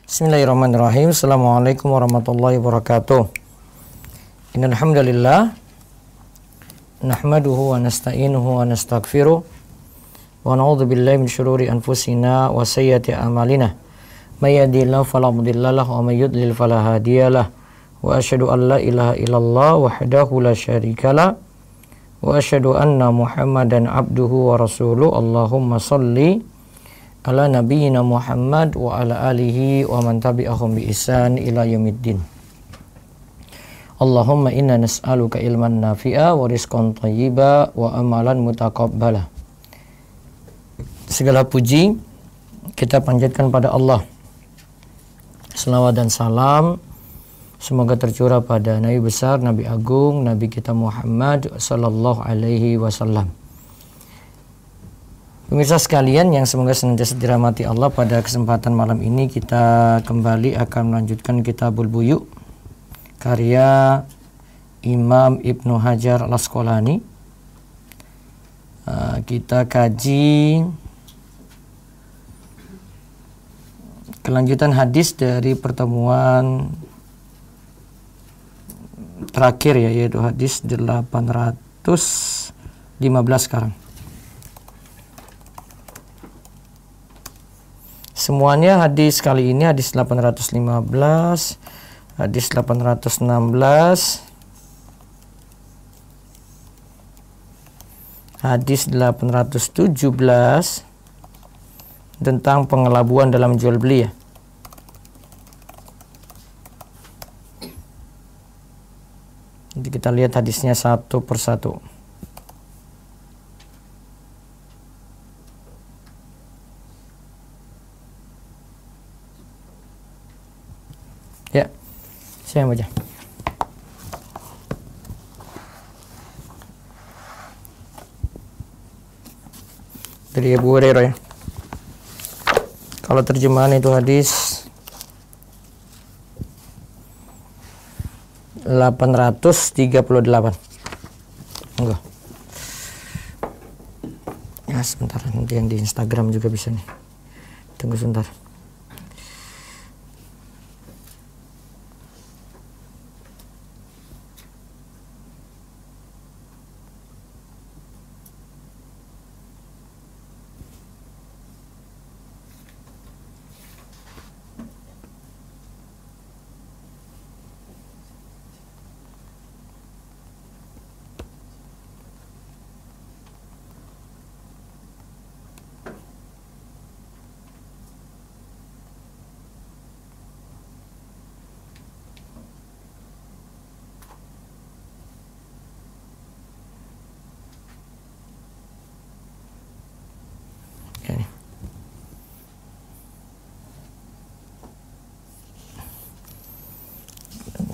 Bismillahirrahmanirrahim. Assalamualaikum warahmatullahi wabarakatuh. Innal hamdalillah nahmaduhu wa nasta'inuhu wa nastaghfiruh wa na'udzu billahi min syururi anfusina wa sayyiati a'malina. May yahdihillahu fala mudhillalah wa may yudlil fala hadiyalah. Wa asyhadu an la ilaha illallah wahdahu la syarikalah wa asyhadu anna Muhammadan abduhu wa rasuluh. Allahumma shalli ala nabiyyina Muhammad wa ala alihi wa man tabi'ahum bi ihsan ila yaumiddin. Allahumma inna nas'aluka ilman nafi'a wa rizqan thayyiba wa amalan mutaqabbala. Segala puji kita panjatkan pada Allah. Selawat dan salam semoga tercurah pada Nabi besar, Nabi agung, Nabi kita Muhammad sallallahu alaihi wasallam. Pemirsa sekalian yang semoga senantiasa dirahmati Allah, pada kesempatan malam ini kita kembali akan melanjutkan Kitabul Buyu karya Imam Ibnu Hajar Al-Asqalani. Kita kaji kelanjutan hadis dari pertemuan terakhir ya, yaitu hadis 815 sekarang. Semuanya hadis kali ini hadis 815, hadis 816, hadis 817 tentang pengelabuan dalam jual beli ya. Nanti kita lihat hadisnya satu persatu. Ya, saya baca. Dari Abu Hurairah ya. Kalau terjemahan itu hadis 838. Enggak. Ya sebentar, nanti yang di Instagram juga bisa nih. Tunggu sebentar.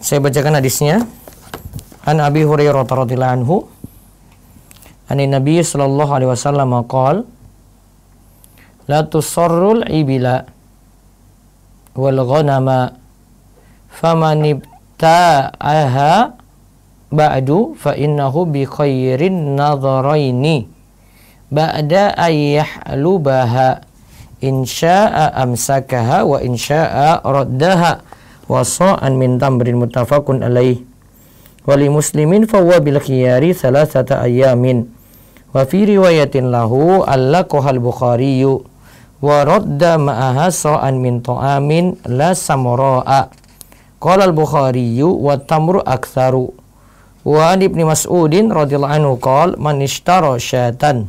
Saya bacakan hadisnya. An Abi Hurairah radhiyallahu anhu, anin Nabi sallallahu alaihi wasallam qala, la tusarrul ibila wal ghanama faman ibta'aha ba'du fa innahu bi khairin nadharaini ba'da ayyahlubaha in syaa'a amsakaha wa in syaa'a raddaha wasa'an min tamrin muttafaqun alaih. Wali muslimin fawwa bil khiyari thalathata ayamin. Wa fi riwayatin lahu allaqahal Bukhari wa radda ma'aha sa'an min ta'amin la samra'a. Qala al-Bukhari wa tamru aktsaru. Wa an Ibnu Mas'udin radhiyallahu anhu qala man ishtara syatan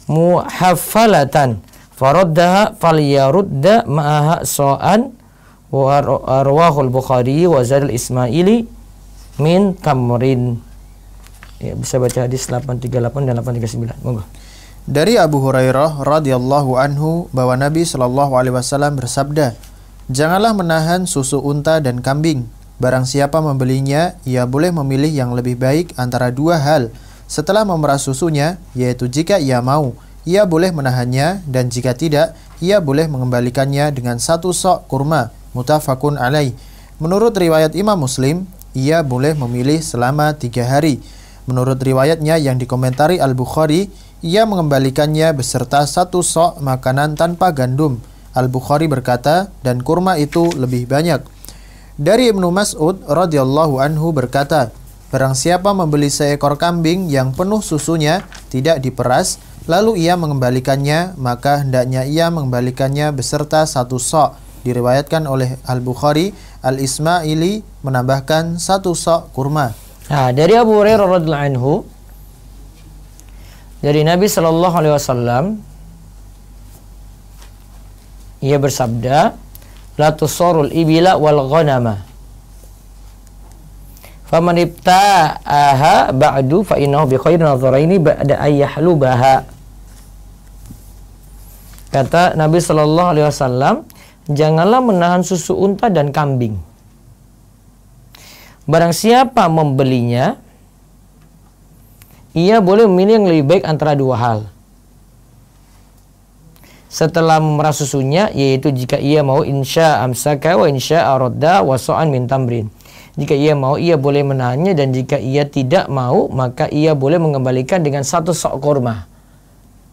muhaffalatan faraddaha falyarudda ma'aha sa'an wa arwahul Bukhari wa Zadul Ismaili min tamrin. Ya, bisa baca hadis 838 dan 839. Monggo. Dari Abu Hurairah radhiyallahu anhu bahwa Nabi sallallahu alaihi wasallam bersabda, "Janganlah menahan susu unta dan kambing. Barang siapa membelinya, ia boleh memilih yang lebih baik antara dua hal setelah memerah susunya, yaitu jika ia mau, ia boleh menahannya, dan jika tidak, ia boleh mengembalikannya dengan satu sok kurma." Muttafaqun alaih. Menurut riwayat Imam Muslim, ia boleh memilih selama 3 hari. Menurut riwayatnya yang dikomentari Al-Bukhari, ia mengembalikannya beserta satu sok makanan tanpa gandum. Al-Bukhari berkata, dan kurma itu lebih banyak. Dari Ibnu Mas'ud radhiyallahu anhu berkata, barang siapa membeli seekor kambing yang penuh susunya, tidak diperas, lalu ia mengembalikannya, maka hendaknya ia mengembalikannya beserta 1 sok. Diriwayatkan oleh Al-Bukhari. Al-Ismaili menambahkan 1 sok kurma. Nah, dari Abu Hurairah radhiyallahu anhu, dari Nabi sallallahu alaihi wasallam, ia bersabda, la tusarul ibila wal ghanama, faman ibta'aha ba'du fa innahu bi khairin nadharaini ba'da ayyahlubaha. Kata Nabi sallallahu alaihi wasallam, janganlah menahan susu unta dan kambing. Barang siapa membelinya, ia boleh memilih yang lebih baik antara 2 hal. Setelah memerah susunya, yaitu jika ia mau insya amsaka wa insya aradda wa so'an min tamrin. Jika ia mau, ia boleh menahannya, dan jika ia tidak mau, maka ia boleh mengembalikan dengan 1 sok kurma.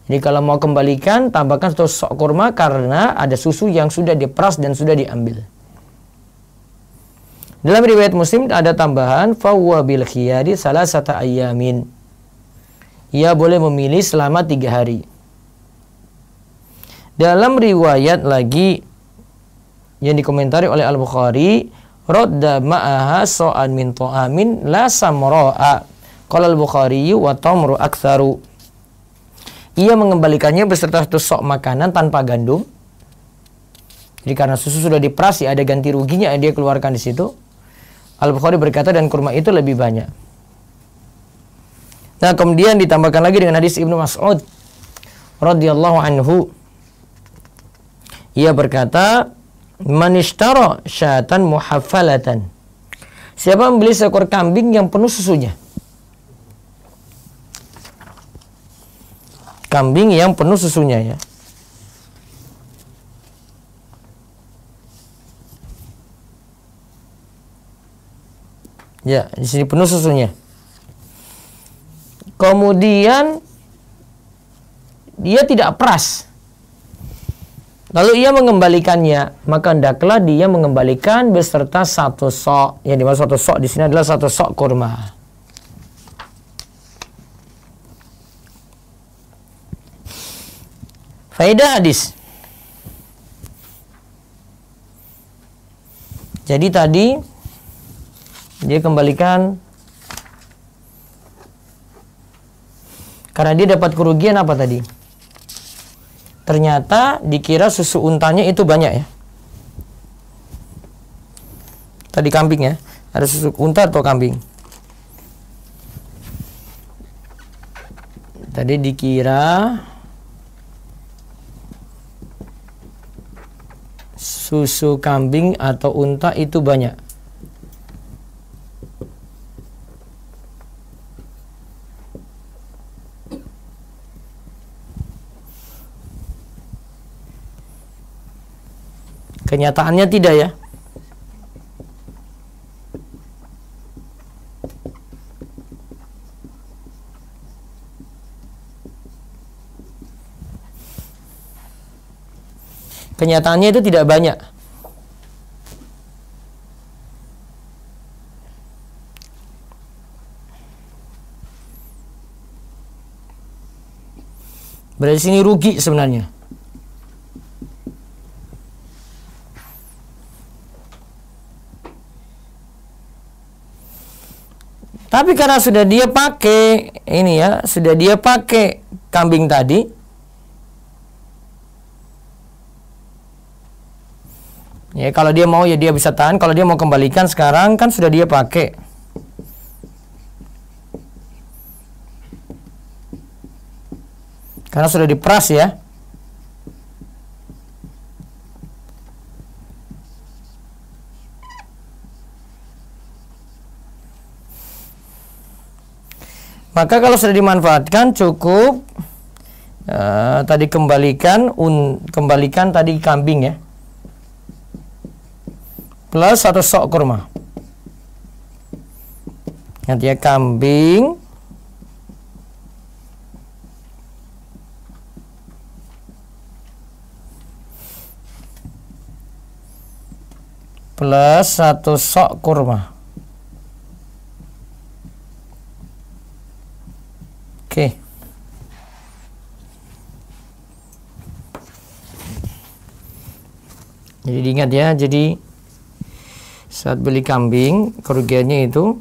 Jadi kalau mau kembalikan, tambahkan 1 sok kurma karena ada susu yang sudah diperas dan sudah diambil. Dalam riwayat Muslim ada tambahan fawwa bil khiyari salasata ayyamin. Ia boleh memilih selama 3 hari. Dalam riwayat lagi yang dikomentari oleh Al-Bukhari, radda ma'aha so'an min ta'amin la samra'a. Qala Al-Bukhari wa tamru aktsaru. Ia mengembalikannya beserta 1 sok makanan tanpa gandum. Jadi karena susu sudah diperas, ada ganti ruginya yang dia keluarkan di situ. Al-Bukhari berkata, dan kurma itu lebih banyak. Nah, kemudian ditambahkan lagi dengan hadis Ibnu Mas'ud radhiyallahu anhu. Ia berkata, man ishtara syatan muhaffalatan. Siapa membeli seekor kambing yang penuh susunya? Kambing yang penuh susunya, ya. Ya, di sini penuh susunya. Kemudian dia tidak peras, lalu ia mengembalikannya, maka hendaklah dia mengembalikan beserta 1 sok. Yang dimaksud 1 sok di sini adalah 1 sok kurma. Faedah hadis. Jadi tadi dia kembalikan karena dia dapat kerugian apa tadi? Ternyata dikira susu untanya itu banyak, ya. Tadi kambing, ya. Ada susu unta atau kambing? Tadi dikira susu kambing atau unta itu banyak. Kenyataannya tidak, ya. Kenyataannya itu tidak banyak. Berarti sini rugi sebenarnya. Tapi karena sudah dia pakai ini, ya, sudah dia pakai kambing tadi, ya, kalau dia mau, ya dia bisa tahan. Kalau dia mau kembalikan sekarang, kan sudah dia pakai. Karena sudah diperas, ya. Maka kalau sudah dimanfaatkan cukup tadi kembalikan tadi kambing, ya, plus 1 sok kurma. Nanti, ya, kambing plus 1 sok kurma. Oke. Jadi diingat ya, jadi saat beli kambing, kerugiannya itu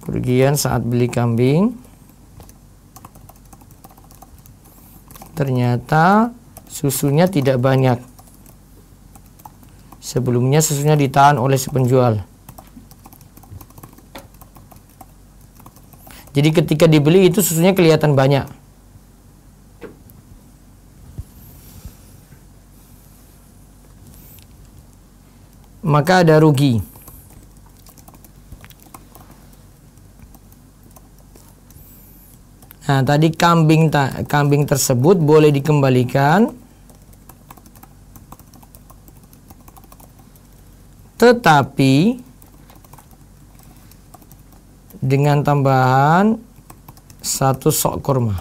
kerugian saat beli kambing ternyata susunya tidak banyak. Sebelumnya susunya ditahan oleh si penjual. Jadi ketika dibeli itu susunya kelihatan banyak. Maka ada rugi. Nah, tadi kambing tersebut boleh dikembalikan, tetapi dengan tambahan 1 sok kurma.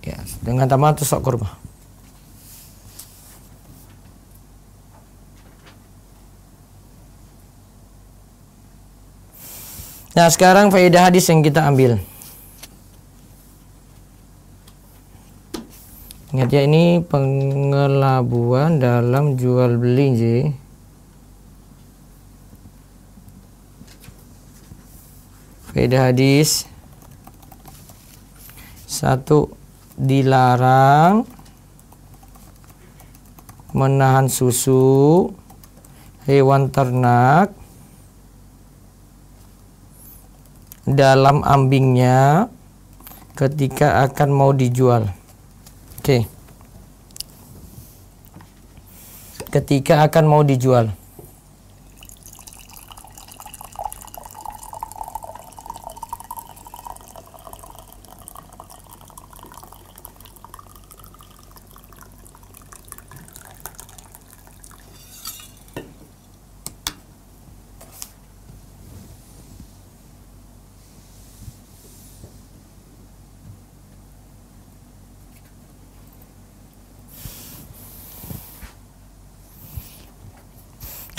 Ya, dengan tambahan 1 sok kurma. Nah, sekarang faedah hadis yang kita ambil. Ingat ya, ini pengelabuan dalam jual beli. Faedah hadis 1. Dilarang menahan susu hewan ternak dalam ambingnya ketika akan mau dijual. Oke. Ketika akan mau dijual.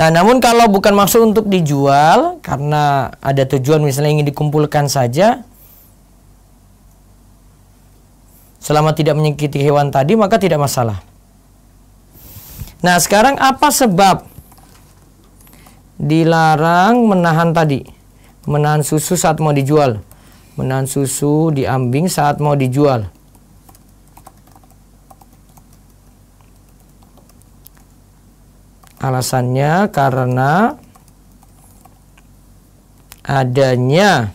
Nah, namun kalau bukan maksud untuk dijual, karena ada tujuan misalnya ingin dikumpulkan saja, selama tidak menyakiti hewan tadi, maka tidak masalah. Nah, sekarang apa sebab dilarang menahan tadi? Menahan susu saat mau dijual. Menahan susu di ambing saat mau dijual. Alasannya karena adanya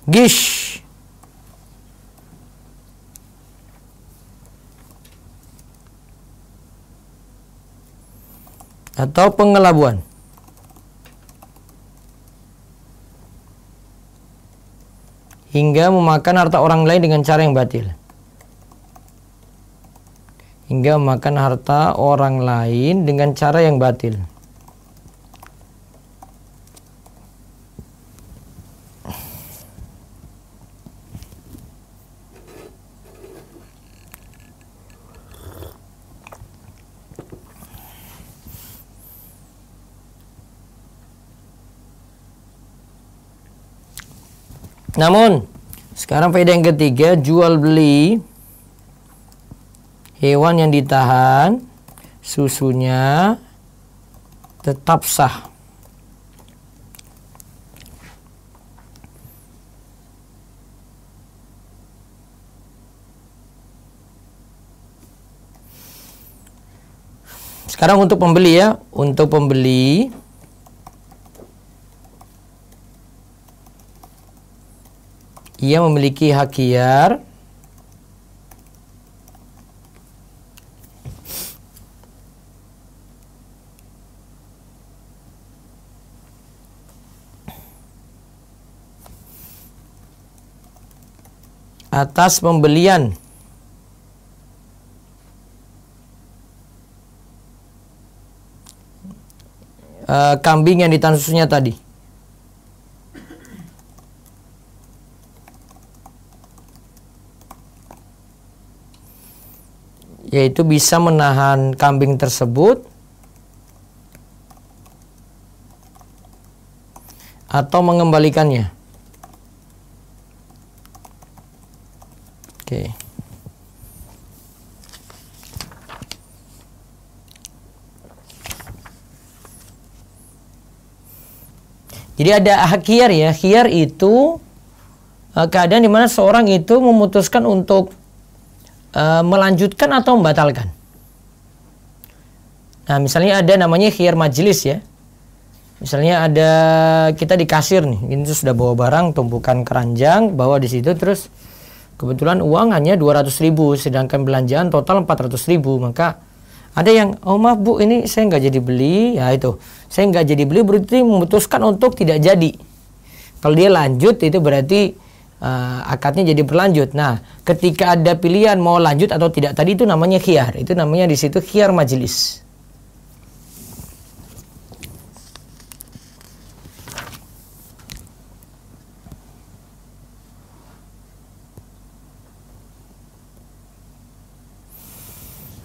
gish atau pengelabuan. Hingga memakan harta orang lain dengan cara yang batil. Hingga memakan harta orang lain dengan cara yang batil. Namun, sekarang faedah yang ketiga, jual beli hewan yang ditahan susunya tetap sah. Sekarang untuk pembeli ya, untuk pembeli ia memiliki hak khiyar atas pembelian kambing yang ditahan susunya tadi. yaitu bisa menahan kambing tersebut atau mengembalikannya. Oke. Jadi ada khiyar ya. Khiyar itu keadaan di mana seorang itu memutuskan untuk melanjutkan atau membatalkan. Nah, misalnya ada namanya khiyar majelis ya. Misalnya ada kita di kasir nih, ini sudah bawa barang, tumpukan keranjang, bawa di situ, terus kebetulan uang hanya 200.000, sedangkan belanjaan total 400.000, maka ada yang, oh maaf bu, ini saya nggak jadi beli, ya itu, saya nggak jadi beli berarti memutuskan untuk tidak jadi. Kalau dia lanjut itu berarti akadnya jadi berlanjut. Nah, ketika ada pilihan mau lanjut atau tidak tadi itu namanya khiyar, itu namanya di situ khiyar majelis.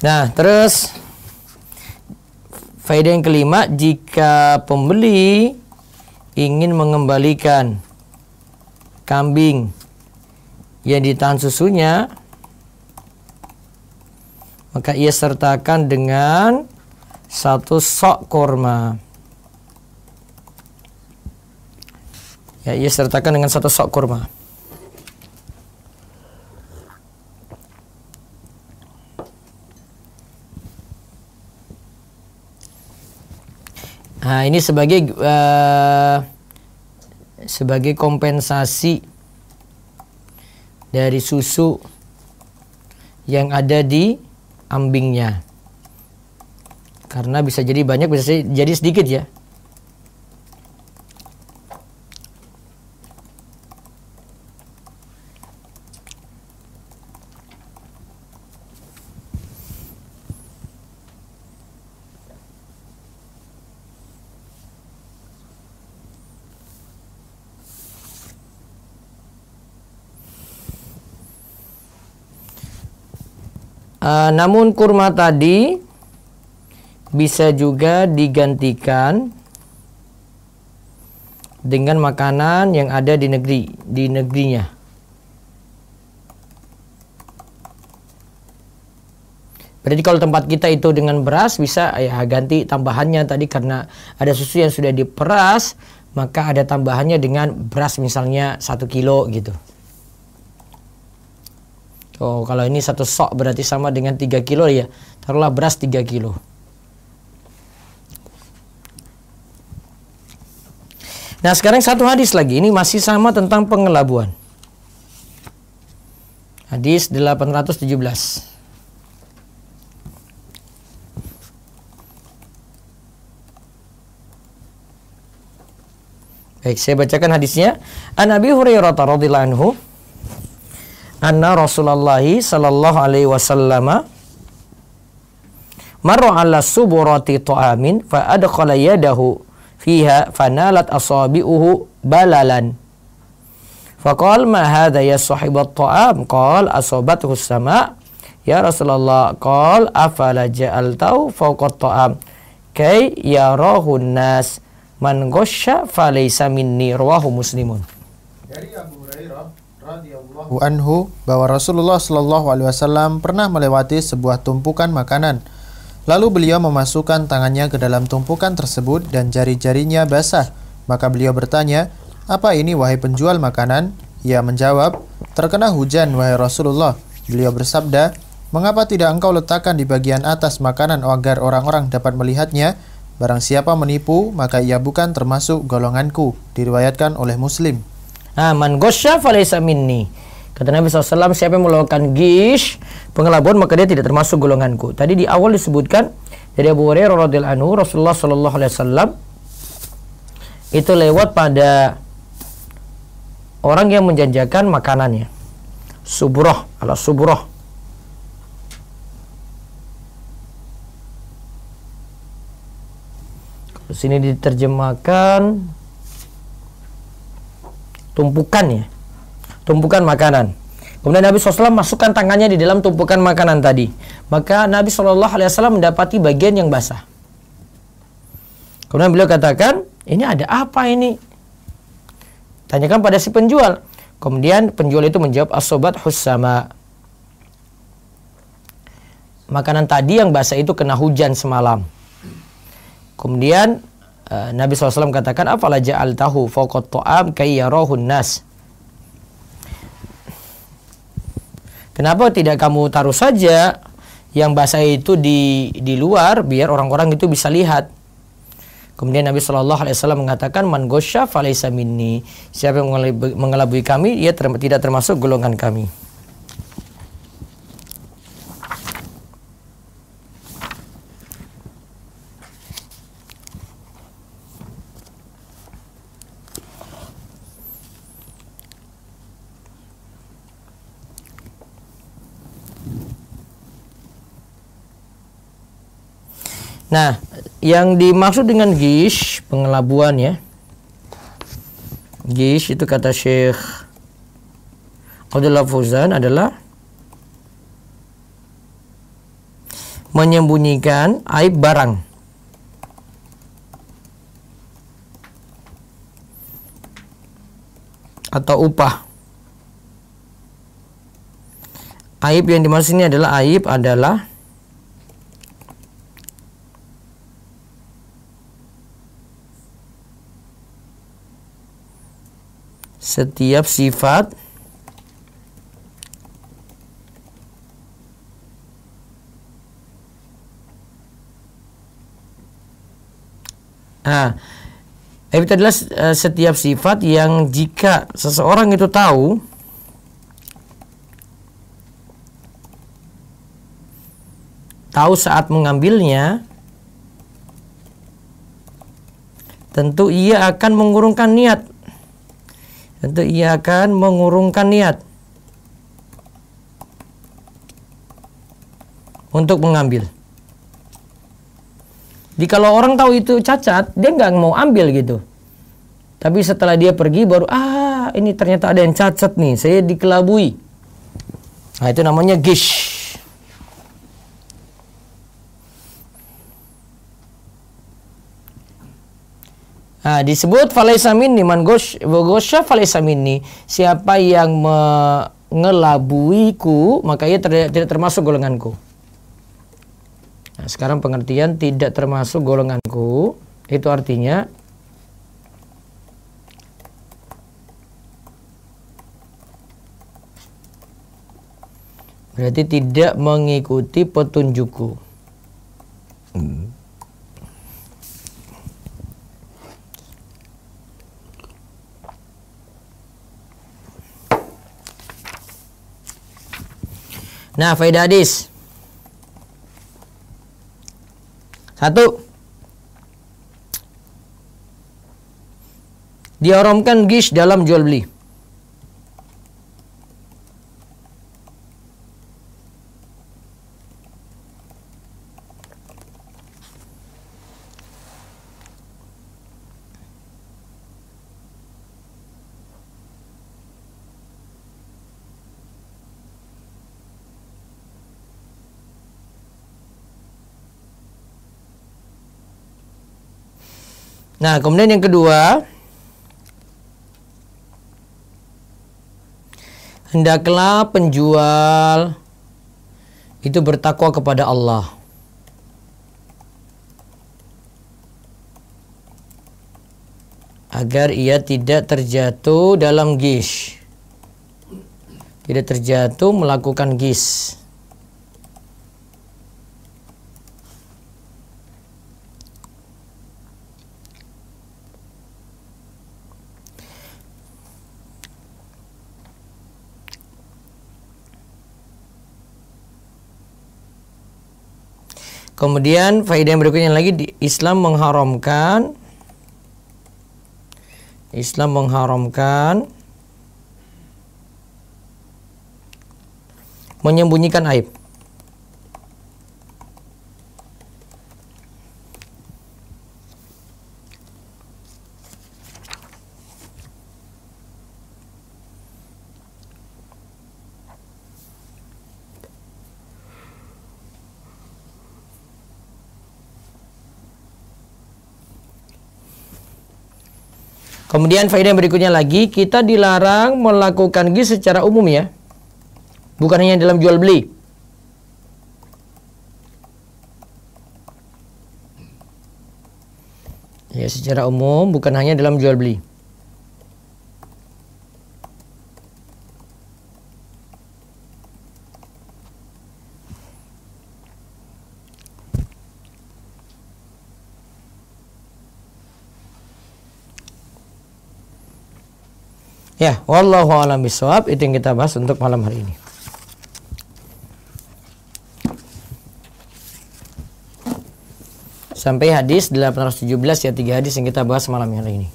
Nah, terus faedah yang kelima, jika pembeli ingin mengembalikan kambing yang ditahan susunya, maka ia sertakan dengan 1 sok kurma. Ya, ia sertakan dengan 1 sok kurma. Nah, ini sebagai kompensasi dari susu yang ada di ambingnya. Karena bisa jadi banyak, bisa jadi sedikit ya. Namun kurma tadi bisa juga digantikan dengan makanan yang ada di negerinya. Berarti kalau tempat kita itu dengan beras bisa ya ganti tambahannya tadi karena ada susu yang sudah diperas, maka ada tambahannya dengan beras misalnya 1 kilo gitu. Oh, kalau ini 1 sok berarti sama dengan 3 kilo ya. Taruhlah beras 3 kilo. Nah, sekarang satu hadis lagi. Ini masih sama tentang pengelabuan. Hadis 817. Baik, saya bacakan hadisnya. An Abi Hurairah radhiyallahu anhu anna Rasulullah sallallahu alaihi wasallam marra ala suburati ta'amin fa adkhala yadahu fiha fanalat asabi'uhu balalan faqala ma hadha ya sahibat ta'am qala asabathu as-sama' ya Rasulullah qala afala ja'altahu fawqa ta'am kay yarahu an-nas man ghasya falaysa minni rawahu Muslimun. Dari Abu Hurairah radhiyallahu anhu bahwa Rasulullah Shallallahu alaihi wasallam pernah melewati sebuah tumpukan makanan. Lalu beliau memasukkan tangannya ke dalam tumpukan tersebut dan jari-jarinya basah. Maka beliau bertanya, "Apa ini wahai penjual makanan?" Ia menjawab, "Terkena hujan wahai Rasulullah." Beliau bersabda, "Mengapa tidak engkau letakkan di bagian atas makanan agar orang-orang dapat melihatnya? Barang siapa menipu, maka ia bukan termasuk golonganku." Diriwayatkan oleh Muslim. Man ghasya falaysa minni. Kata Nabi SAW, siapa yang melakukan gish, pengelabuan, maka dia tidak termasuk golonganku. Tadi di awal disebutkan dari Abu Hurairah radhiyallahu anhu, Rasulullah sallallahu alaihi wasallam itu lewat pada orang yang menjanjakan makanannya. Subrah, ala subrah. Di sini diterjemahkan tumpukan ya, tumpukan makanan. Kemudian Nabi SAW masukkan tangannya di dalam tumpukan makanan tadi. Maka Nabi SAW mendapati bagian yang basah. Kemudian beliau katakan, ini ada apa ini? Tanyakan pada si penjual. Kemudian penjual itu menjawab, as-sobat hussama. Makanan tadi yang basah itu kena hujan semalam. Kemudian Nabi SAW katakan, afala ja'altahu fawqat ta'am kayyarahun nas. Kenapa tidak kamu taruh saja yang basah itu di luar biar orang-orang itu bisa lihat? Kemudian Nabi SAW mengatakan, man ghosya falaysa minni. Siapa yang mengelabui kami, ia tidak termasuk golongan kami. Nah, yang dimaksud dengan ghish, pengelabuan ya. Ghish itu kata Syekh Abdullah Fauzan adalah menyembunyikan aib barang atau upah. Aib yang dimaksud ini adalah setiap sifat aib itu adalah setiap sifat yang jika seseorang itu tahu saat mengambilnya, tentu ia akan mengurungkan niat. Untuk mengambil. Jika orang tahu itu cacat, dia nggak mau ambil gitu. Tapi setelah dia pergi baru, ini ternyata ada yang cacat nih, saya dikelabui. Nah, itu namanya ghish. Nah, disebut falaysa minni, man ghosya falaysa minni. Siapa yang mengelabuiku, maka ia tidak termasuk golonganku. Nah, sekarang pengertian tidak termasuk golonganku itu artinya berarti tidak mengikuti petunjukku. Nah, faedah hadis. 1. Diharamkan ghish dalam jual beli. Nah, kemudian yang kedua, hendaklah penjual itu bertakwa kepada Allah. Agar ia tidak terjatuh dalam ghish. Tidak terjatuh melakukan ghish. Kemudian faedah yang berikutnya lagi, Islam mengharamkan menyembunyikan aib. Kemudian faedah yang berikutnya lagi, kita dilarang melakukan GIS secara umum ya. Bukan hanya dalam jual beli. Ya, secara umum bukan hanya dalam jual beli. Ya, wallahu a'lam bishawab. Itu yang kita bahas untuk malam hari ini. Sampai hadis 817 ya, 3 hadis yang kita bahas malam hari ini.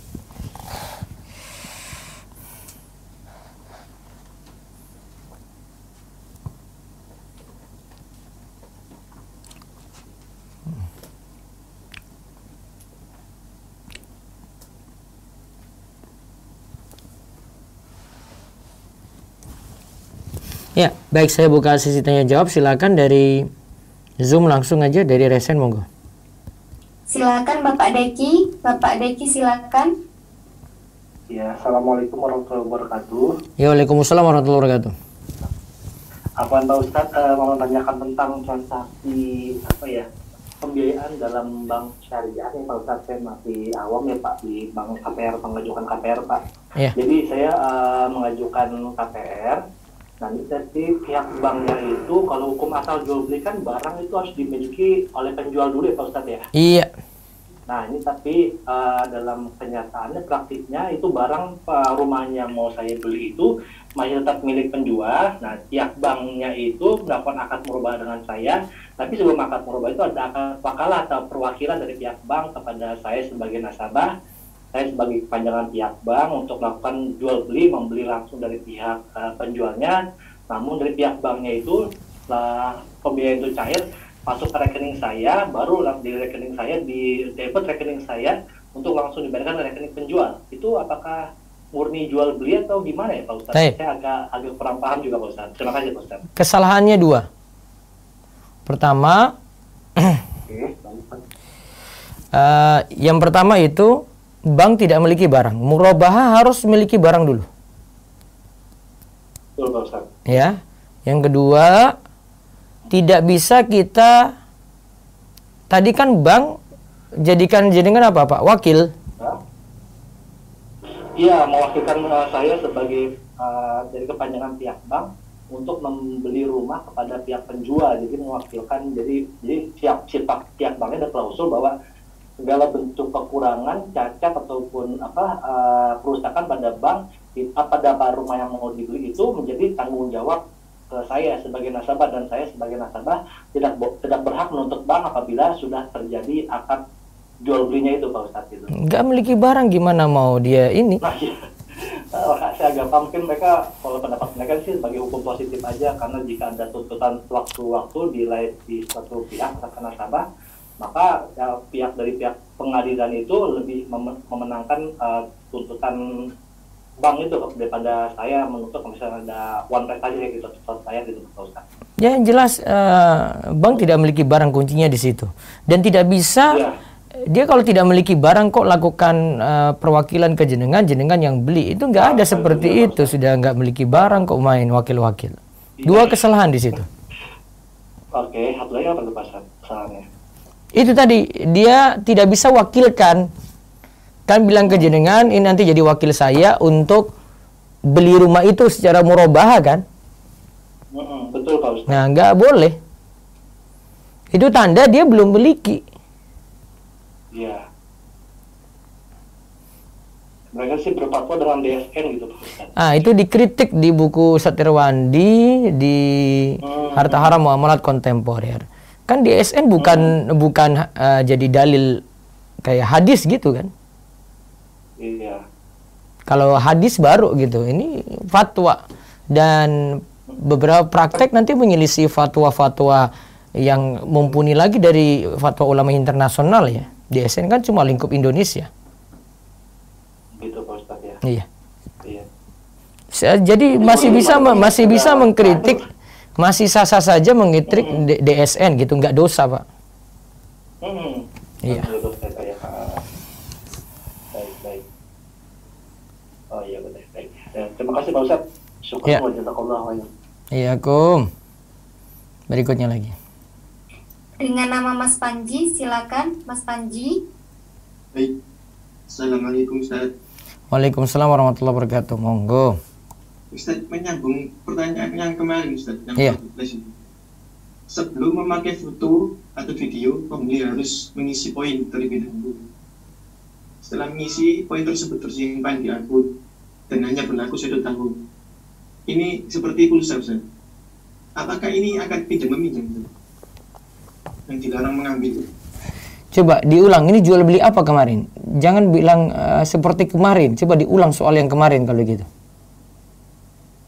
Ya, baik, saya buka sesi tanya jawab. Silakan dari Zoom langsung aja, dari Resen monggo. Silakan Bapak Deki. Bapak Deki silakan. Ya, assalamualaikum warahmatullahi wabarakatuh. Ya, waalaikumsalam warahmatullahi wabarakatuh. Apa Pak Ustadz mau menanyakan tentang transaksi pembiayaan dalam bank syariah nih Pak Ustadz. Saya masih awam ya Pak di bank KPR, pengajukan KPR Pak. Ya. Jadi saya mengajukan KPR. Nanti dari pihak banknya itu kalau hukum asal jual beli kan barang itu harus dimiliki oleh penjual dulu ya Pak Ustadz ya. Iya. Nah ini tapi dalam kenyataannya praktiknya itu barang rumahnya mau saya beli itu masih tetap milik penjual. Nah pihak banknya itu melakukan akad murabah dengan saya, tapi sebelum akad murabah itu ada akad wakalah atau perwakilan dari pihak bank kepada saya sebagai nasabah. Saya sebagai kepanjangan pihak bank untuk melakukan jual beli, membeli langsung dari pihak penjualnya. Namun dari pihak banknya itu setelah pembiayaan itu cair masuk ke rekening saya, baru di rekening saya, di debit rekening saya untuk langsung dibayarkan ke rekening penjual. Itu apakah murni jual beli atau gimana ya Pak Ustadz? Saya agak kurang paham juga Pak Ustadz. Terima kasih Pak Ustadz. Kesalahannya dua. Pertama, yang pertama itu bank tidak memiliki barang. Murabahah harus memiliki barang dulu. Betul Pak Ustadz. Ya. Yang kedua, tidak bisa kita, tadi kan bank jadikan apa Pak? Wakil. Iya, mewakilkan saya sebagai dari kepanjangan pihak bank untuk membeli rumah kepada pihak penjual. Jadi mewakilkan, jadi pihak banknya ada klausul bahwa segala bentuk kekurangan, cacat ataupun kerusakan pada bank pada rumah yang mau dibeli itu menjadi tanggung jawab saya sebagai nasabah, dan saya sebagai nasabah tidak berhak menuntut bank apabila sudah terjadi akad jual belinya itu Pak Ustadz itu. Nggak memiliki barang gimana mau dia ini? Nah, ya. Saya agak paham, mungkin mereka, kalau pendapat mereka sih sebagai hukum positif aja, karena jika ada tuntutan waktu-waktu di suatu pihak atas nasabah, maka pihak pengadilan itu lebih memenangkan tuntutan bank itu daripada saya menuntut misalnya ada one rate aja gitu saya gitu Pak Ustaz. Ya jelas bank tidak memiliki barang, kuncinya di situ, dan tidak bisa dia kalau tidak memiliki barang kok lakukan perwakilan ke jenengan yang beli, itu nggak ada seperti itu. Sudah nggak memiliki barang kok main wakil-wakil. Dua kesalahan di situ. Oke, satu lagi apa tuh Pak Ustaz kesalahannya? Itu tadi, dia tidak bisa wakilkan. Kan bilang ke jenengan, ini nanti jadi wakil saya untuk beli rumah itu secara murabahah kan? Betul Pak Ustaz. Nah, nggak boleh. Itu tanda dia belum memiliki. Iya. Mereka sih berfatwa dengan DSN gitu Pak Ustaz. Itu dikritik di buku Satirwandi, di Harta Haram Muamalat Kontemporer. Kan DSN bukan jadi dalil kayak hadis gitu kan? Iya. Kalau hadis baru gitu, ini fatwa, dan beberapa praktek nanti menyelisih fatwa-fatwa yang mumpuni lagi dari fatwa ulama internasional ya. DSN kan cuma lingkup Indonesia. Gitu Pak Ustaz ya. Iya. Iya. Jadi masih bisa mengkritik. Masih sah-sah saja mengkritik DSN gitu, nggak dosa Pak. Iya. Baik. kasih Pak Ustaz. Syukur Ya. wa jazakallahu khairan. Iya, Kum. Berikutnya lagi. Dengan nama Mas Panji, silakan Mas Panji. Baik. Assalamualaikum Ustaz. Waalaikumsalam warahmatullahi wabarakatuh. Monggo. Ustaz, menyambung pertanyaan yang kemarin Ustaz, yang Iya. itu. Sebelum memakai foto atau video, pembeli harus mengisi poin terlebih dahulu. Setelah mengisi, poin tersebut tersimpan di akun dan hanya berlaku 1 tahun. Ini seperti pulsa Ustaz. Apakah ini akan pinjam meminjam Ustaz? Yang dilarang mengambil. Coba diulang, ini jual beli apa kemarin? Jangan bilang seperti kemarin. Coba diulang soal yang kemarin kalau gitu.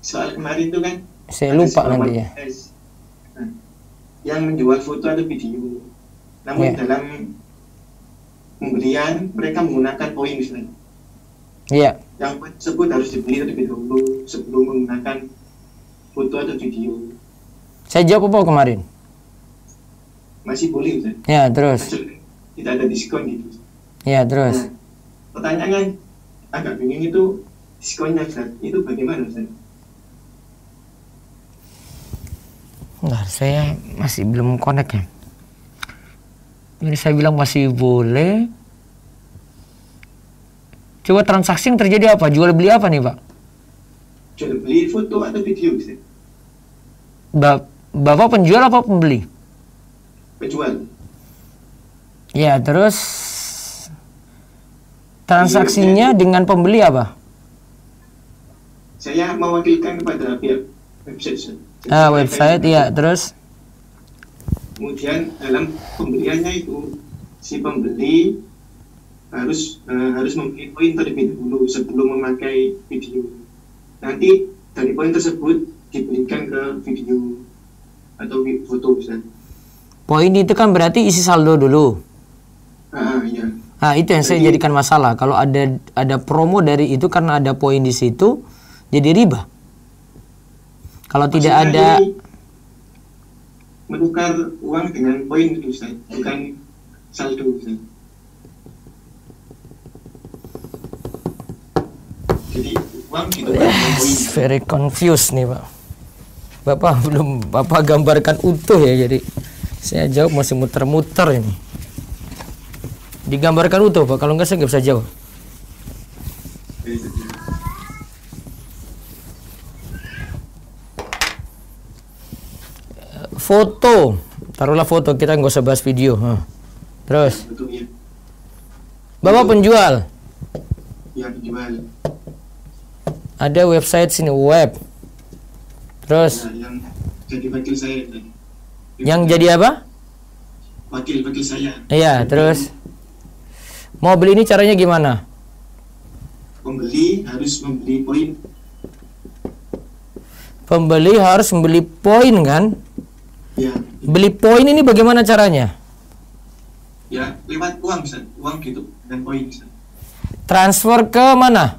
Soal kemarin itu kan Saya ada lupa sebuah nanti ya. marketplace, yang menjual foto atau video. Namun Ya. dalam pembelian mereka menggunakan poin Ustaz. Iya. Yang poin tersebut harus dibeli terlebih dahulu sebelum menggunakan foto atau video. Saya jawab apa kemarin? Masih boleh Ustaz. Ya, terus. Asal tidak ada diskon gitu. Ya, terus. Nah, pertanyaannya agak bingung itu, diskonnya Ustaz, itu bagaimana Ustaz? Bentar, saya masih belum connect ya. Jadi saya bilang masih boleh. Coba transaksi yang terjadi apa? Jual beli apa nih, Pak? Jual beli foto atau video Ustaz? Bapak penjual apa pembeli? Penjual. Ya, terus transaksinya dengan pembeli apa? Saya mewakilkan kepada pihak website Ustaz. Jadi Website, ya, terus. Kemudian dalam pembeliannya itu si pembeli harus membeli poin terlebih dahulu sebelum memakai video. Nanti dari poin tersebut diberikan ke video atau foto Ustaz. Poin itu kan berarti isi saldo dulu. Iya. Nah, itu yang saya Jadi- jadikan masalah. Kalau ada promo dari itu karena ada poin di situ, jadi riba. Kalau tidak Maksudnya ada, ini menukar uang dengan poin itu Ustaz, bukan saldo Ustaz. Jadi uang ditukar dengan poin. very confused nih, Pak. Bapak gambarkan utuh ya, jadi saya jawab masih muter-muter ini. Digambarkan utuh, Pak. Kalau enggak saya nggak bisa jawab. Foto, taruhlah foto, kita nggak usah bahas video. Terus, Betul ya. Bapak penjual, Ya penjual. ada website sini web. Terus, Ya, yang jadi wakil saya. Ustaz. yang jadi apa? Wakil saya. Iya, terus mau beli ini caranya gimana? Pembeli harus membeli poin. Pembeli harus membeli poin kan? Ya, Beli poin ini bagaimana caranya? ya lewat uang Ustaz. Uang gitu dan poin Ustaz. Transfer ke mana?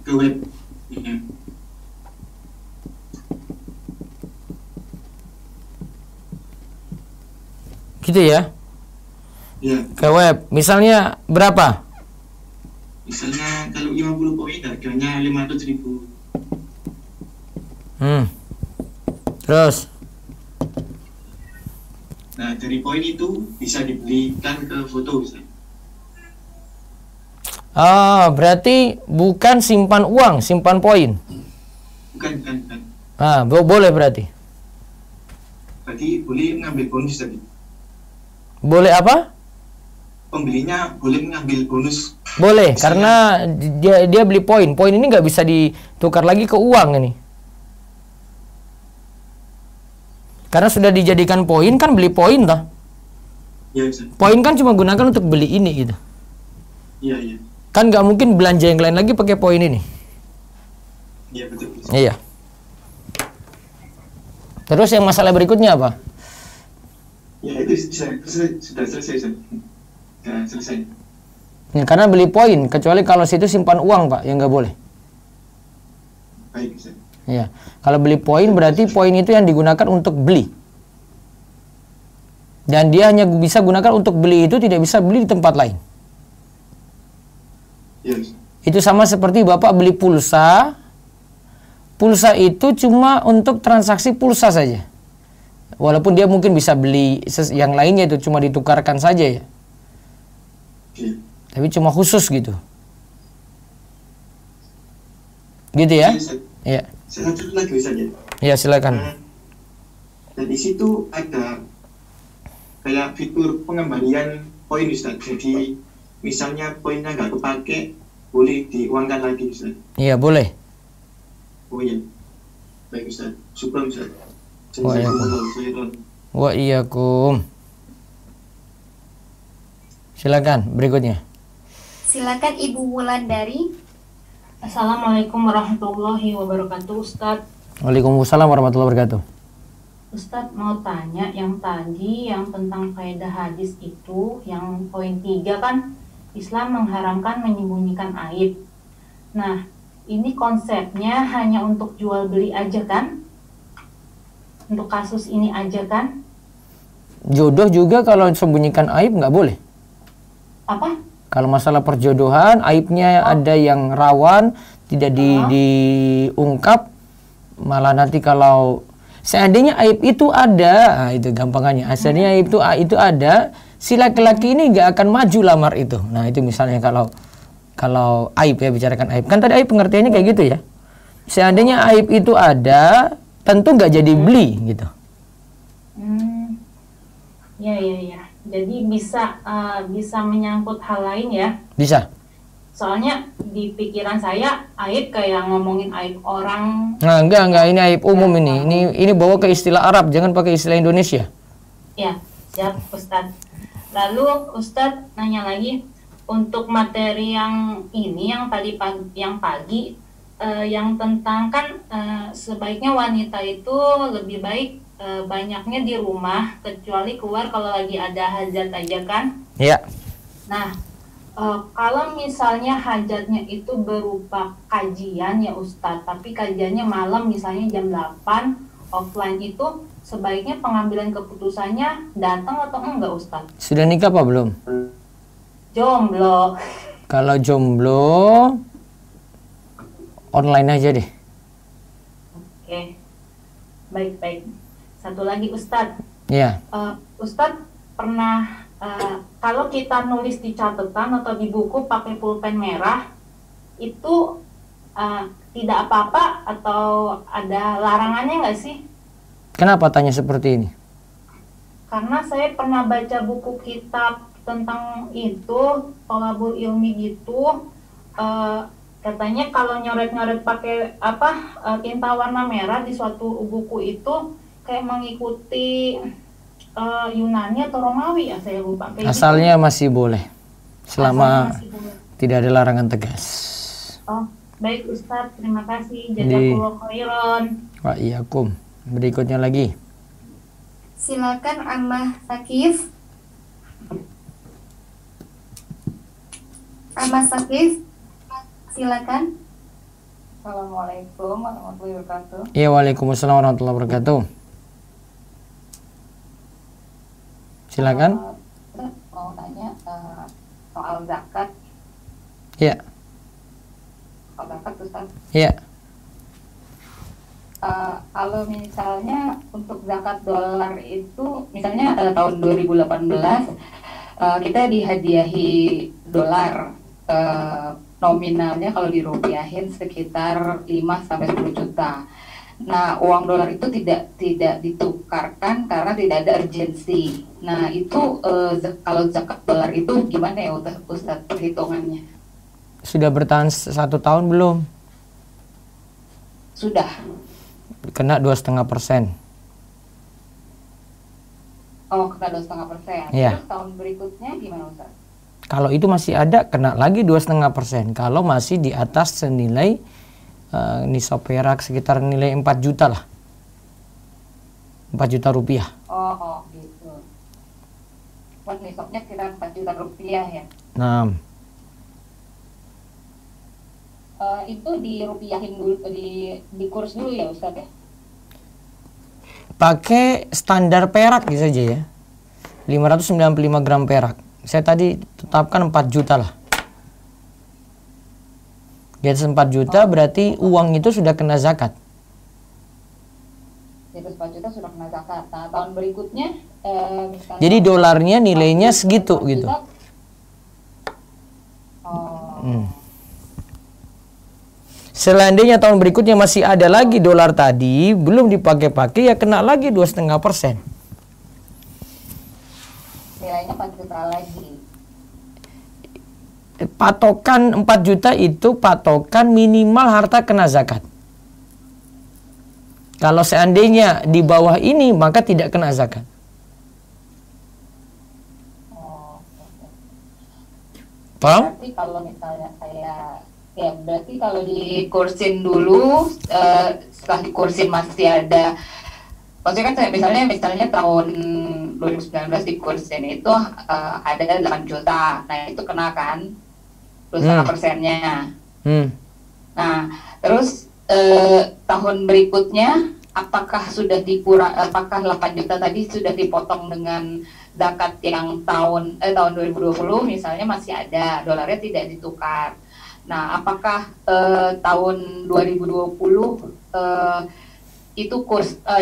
Ke web. Ya. Gitu ya? Ya, Ke web. Misalnya berapa? misalnya kalau 50 poin harganya 500.000. Terus, Nah, dari poin itu bisa dibelikan ke foto Ustaz. berarti bukan simpan uang, simpan poin. Bukan. Boleh berarti. Berarti boleh mengambil bonus tadi. Boleh apa? Pembelinya boleh mengambil bonus. Boleh, Misalnya- karena dia beli poin. Poin ini nggak bisa ditukar lagi ke uang ini. Karena sudah dijadikan poin, kan beli poin toh. Ya Ustaz. Poin kan cuma gunakan untuk beli ini gitu. Iya. Kan nggak mungkin belanja yang lain lagi pakai poin ini. Iya betul. Iya. Terus yang masalah berikutnya apa? Ya itu sudah selesai Ustaz. Sudah selesai. Ya, karena beli poin, kecuali kalau situ simpan uang, Pak, yang nggak boleh. Baik Ustaz. Iya. Kalau beli poin berarti poin itu yang digunakan untuk beli. Dan dia hanya bisa gunakan untuk beli itu, tidak bisa beli di tempat lain. Iya Ustaz. Itu sama seperti Bapak beli pulsa Pulsa itu cuma untuk transaksi pulsa saja. Walaupun dia mungkin bisa beli yang lainnya, itu cuma ditukarkan saja ya. Iya. Tapi cuma khusus gitu. Gitu ya? Iya. Saya lanjut lagi Ustaz ya. Ya, silakan. Dan di situ ada kayak fitur pengembalian poin Ustaz. Jadi misalnya poinnya nggak kepake, boleh diuangkan lagi Ustaz. Iya, boleh. Oh iya. Baik Ustaz. Syukur Ustaz. Waalaikumsalam. Jazakumullah. Wa iyyakum. Silakan berikutnya. Silakan Ibu Wulandari. Assalamualaikum warahmatullahi wabarakatuh, Ustadz. Waalaikumsalam warahmatullahi wabarakatuh. Ustadz mau tanya yang tadi yang tentang faedah hadis itu, yang poin 3 kan, Islam mengharamkan menyembunyikan aib. Nah, ini konsepnya hanya untuk jual beli aja kan? Untuk kasus ini aja kan? Jodoh juga kalau sembunyikan aib nggak boleh. Apa? Kalau masalah perjodohan, aibnya ada yang rawan, tidak diungkap, malah nanti kalau seandainya aib itu ada, nah itu gampangannya. Seandainya aib itu ada, si laki-laki ini nggak akan maju lamar itu. Nah itu misalnya kalau aib ya, bicarakan aib. Kan tadi aib pengertiannya kayak gitu ya. Seandainya aib itu ada, tentu nggak jadi beli gitu. Ya. Jadi bisa menyangkut hal lain ya. Bisa. Soalnya di pikiran saya aib kayak ngomongin aib orang. Nah, enggak, ini aib umum ini. Ini bawa ke istilah Arab, jangan pakai istilah Indonesia. Ya, siap Ustadz. Lalu Ustadz nanya lagi, untuk materi yang ini yang tadi pagi yang tentang kan sebaiknya wanita itu lebih baik banyaknya di rumah, kecuali keluar kalau lagi ada hajat aja kan? Iya. Nah, kalau misalnya hajatnya itu berupa kajian ya Ustadz, tapi kajiannya malam misalnya jam 8 offline, itu sebaiknya pengambilan keputusannya datang atau enggak Ustadz? Sudah nikah apa belum? Jomblo. Kalau jomblo, online aja deh. Oke, baik. Satu lagi Ustadz. Iya. Ustadz pernah kalau kita nulis di catatan atau di buku pakai pulpen merah itu tidak apa-apa atau ada larangannya nggak sih? Kenapa tanya seperti ini? Karena saya pernah baca buku kitab tentang itu, Thalabul Ilmi gitu, katanya kalau nyoret-nyoret pakai tinta warna merah di suatu buku itu kayak mengikuti Yunani atau Romawi ya, saya lupa. Kayak Asalnya gitu. masih boleh, selama Masih boleh. tidak ada larangan tegas. Oh, baik Ustadz, terima kasih. Jazakallahu khairan. Wa iyyakum. Berikutnya lagi. Silakan Amah Sakif. Amah Sakif, silakan. Assalamualaikum warahmatullahi wabarakatuh. Iya, waalaikumsalam warahmatullahi wabarakatuh. Silakan. Mau tanya soal zakat. Iya. Soal zakat Ustaz. Iya. Kalau misalnya untuk zakat dolar itu, misalnya tahun 2018 kita dihadiahi dolar, nominalnya kalau dirupiahin sekitar 5-10 juta. Nah, uang dolar itu tidak ditukarkan karena tidak ada urgensi. Nah, itu kalau zakat dolar itu gimana ya Ustaz perhitungannya? Sudah bertahan 1 tahun belum? Sudah. Kena 2,5%. Oh, kena 2,5%. Iya. Terus tahun berikutnya gimana Ustaz? Kalau itu masih ada, kena lagi 2,5%. Kalau masih di atas senilai nisab perak sekitar nilai 4 juta lah. 4 juta rupiah. Oh gitu. Buat nisabnya sekitar 4 juta rupiah ya. Nah, Itu dirupiahin dulu, di kurs dulu ya Ustaz ya? pakai standar perak gitu saja ya. 595 gram perak. Saya tadi tetapkan 4 juta lah. Di atas 4 juta berarti uang itu sudah kena zakat. di atas 4 juta sudah kena zakat. Nah, tahun berikutnya misalnya Jadi dolarnya nilainya segitu 4 gitu. juta. Oh. Selandainya tahun berikutnya masih ada lagi dolar tadi belum dipakai-pakai, ya kena lagi 2,5%. Nilainya 4 juta lagi. Patokan 4 juta itu patokan minimal harta kena zakat. Kalau seandainya di bawah ini maka tidak kena zakat. Oh. Paham? Berarti kalau misalnya berarti kalau dikursin dulu, setelah dikursin masih ada, maksudnya kan misalnya tahun 2019 dikursin itu ada 8 juta, nah itu kena kan 2,5%-nya. Nah terus tahun berikutnya apakah sudah apakah 8 juta tadi sudah dipotong dengan zakat yang tahun 2020 misalnya masih ada, dolarnya tidak ditukar. Nah, apakah tahun 2020 itu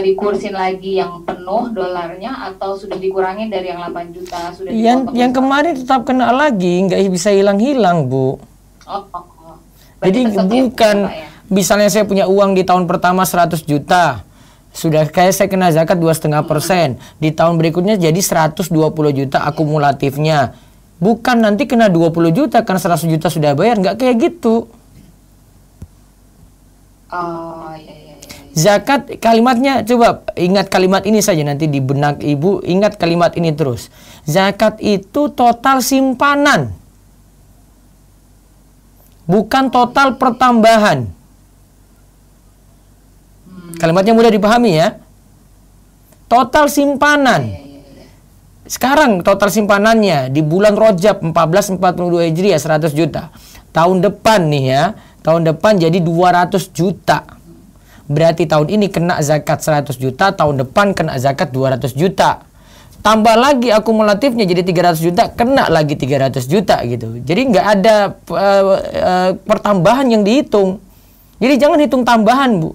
dikursin lagi yang penuh dolarnya atau sudah dikurangin dari yang 8 juta? Sudah yang kemarin tetap kena lagi, nggak bisa hilang-hilang, Bu. Jadi bukan, misalnya saya punya uang di tahun pertama 100 juta, sudah kayak saya kena zakat 2,5%, di tahun berikutnya jadi 120 juta akumulatifnya. Bukan nanti kena 20 juta karena 100 juta sudah bayar, nggak kayak gitu. Zakat kalimatnya, coba ingat kalimat ini saja nanti di benak ibu, ingat kalimat ini terus. Zakat itu total simpanan, bukan total pertambahan. Kalimatnya mudah dipahami ya. Total simpanan. Sekarang total simpanannya di bulan Rajab 1442 Hijriah 100 juta. Tahun depan nih ya, tahun depan jadi 200 juta. Berarti tahun ini kena zakat 100 juta, tahun depan kena zakat 200 juta. Tambah lagi akumulatifnya jadi 300 juta, kena lagi 300 juta gitu. Jadi nggak ada pertambahan yang dihitung. Jadi jangan hitung tambahan, Bu.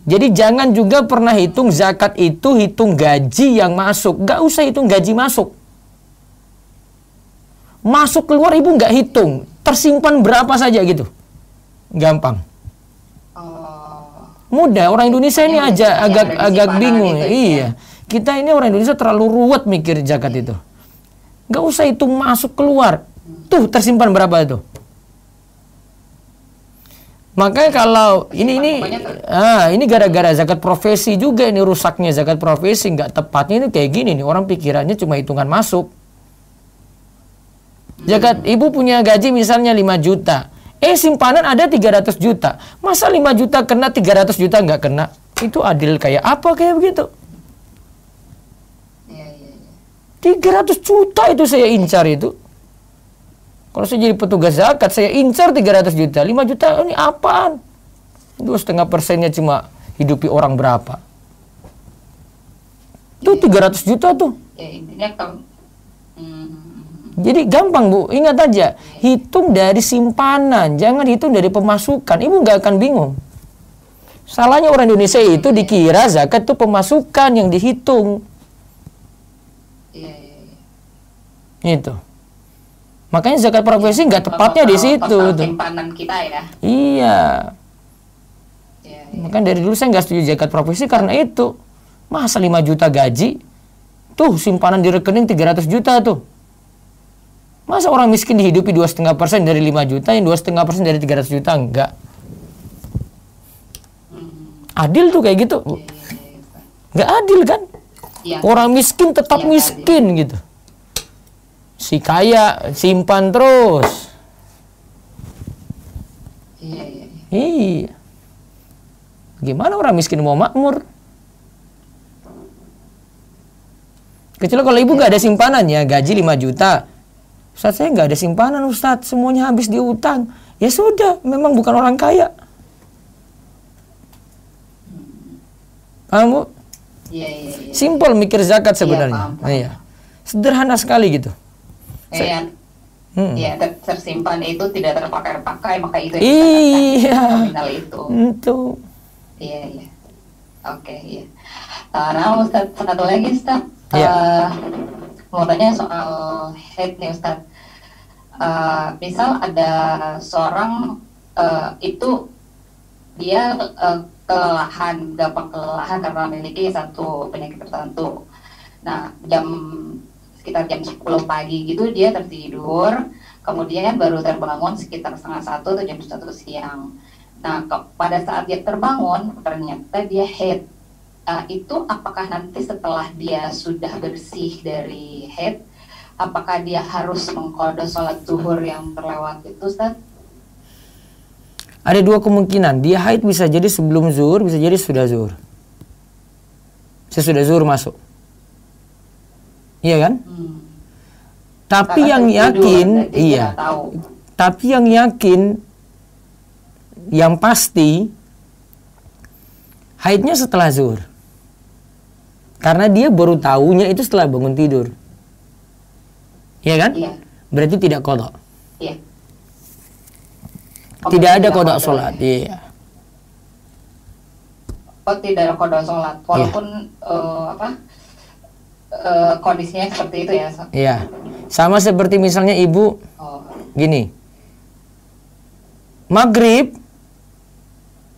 Jadi jangan juga pernah hitung zakat itu hitung gaji yang masuk. Nggak usah hitung gaji masuk. Masuk keluar ibu nggak hitung. Tersimpan berapa saja gitu. Gampang. Mudah. Orang Indonesia ini aja agak bingung. Iya. Kita ini orang Indonesia terlalu ruwet mikir zakat itu. Nggak usah hitung masuk keluar. Tuh tersimpan berapa itu. Makanya kalau ini gara-gara zakat profesi juga ini rusaknya zakat profesi, nggak tepatnya ini kayak gini nih, orang pikirannya cuma hitungan masuk. Zakat ibu punya gaji misalnya 5 juta, simpanan ada 300 juta, masa 5 juta kena 300 juta nggak kena? Itu adil kayak apa kayak begitu? 300 juta itu saya incar itu. Kalau saya jadi petugas zakat, saya incar 300 juta. 5 juta ini apaan? 2,5%-nya cuma hidupi orang berapa? Itu 300 juta tuh. Ya, intinya jadi gampang, Bu. Ingat aja, hitung dari simpanan. Jangan hitung dari pemasukan. Ibu nggak akan bingung. Salahnya orang Indonesia itu dikira zakat itu pemasukan yang dihitung. Itu. Makanya zakat profesi nggak tepatnya di situ. Simpanan kita ya. Iya. Makanya dari dulu saya nggak setuju zakat profesi karena itu. Masa 5 juta gaji, tuh simpanan di rekening 300 juta tuh. Masa orang miskin dihidupi 2,5% dari 5 juta, yang 2,5% dari 300 juta, enggak. Adil tuh kayak gitu. Nggak adil kan? Orang miskin tetap miskin gitu. Si kaya simpan terus. Iya. Gimana orang miskin mau makmur? Kecuali kalau ibu nggak ada simpanan ya, gaji 5 juta. Ustaz, saya nggak ada simpanan Ustaz, semuanya habis di utang. Ya sudah, memang bukan orang kaya. Paham, Bu? Iya. Simpel mikir zakat sebenarnya. Iya. Sederhana sekali gitu. Ya, tersimpan itu tidak terpakai-pakai, maka itu yang nominal itu. Itu. Iya. Oke, iya. Nah, Ustaz, satu lagi Ustaz. Iya. Mau tanya soal haid nih Ustaz. Misal ada seorang itu dia kelelahan, gampang kelelahan karena memiliki satu penyakit tertentu. Nah, sekitar jam 10 pagi gitu dia tertidur, kemudian baru terbangun sekitar setengah 1 atau jam 1 siang. Nah, pada saat dia terbangun, ternyata dia haid. Itu apakah nanti setelah dia sudah bersih dari haid, apakah dia harus mengqadha sholat zuhur yang terlewat itu, Ustaz? Ada dua kemungkinan. Dia haid bisa jadi sebelum zuhur, bisa jadi sudah zuhur. Sesudah zuhur masuk. Iya kan? Tapi yang yakin, iya. Tapi yang yakin, yang pasti haidnya setelah zuhur. Karena dia baru tahunya itu setelah bangun tidur. Iya kan? Iya. Berarti tidak qadha. Iya. Tidak ada qadha sholat. Iya. Oh, tidak ada qadha sholat. Walaupun kondisinya seperti itu ya. Iya. Sama seperti misalnya ibu gini. Maghrib.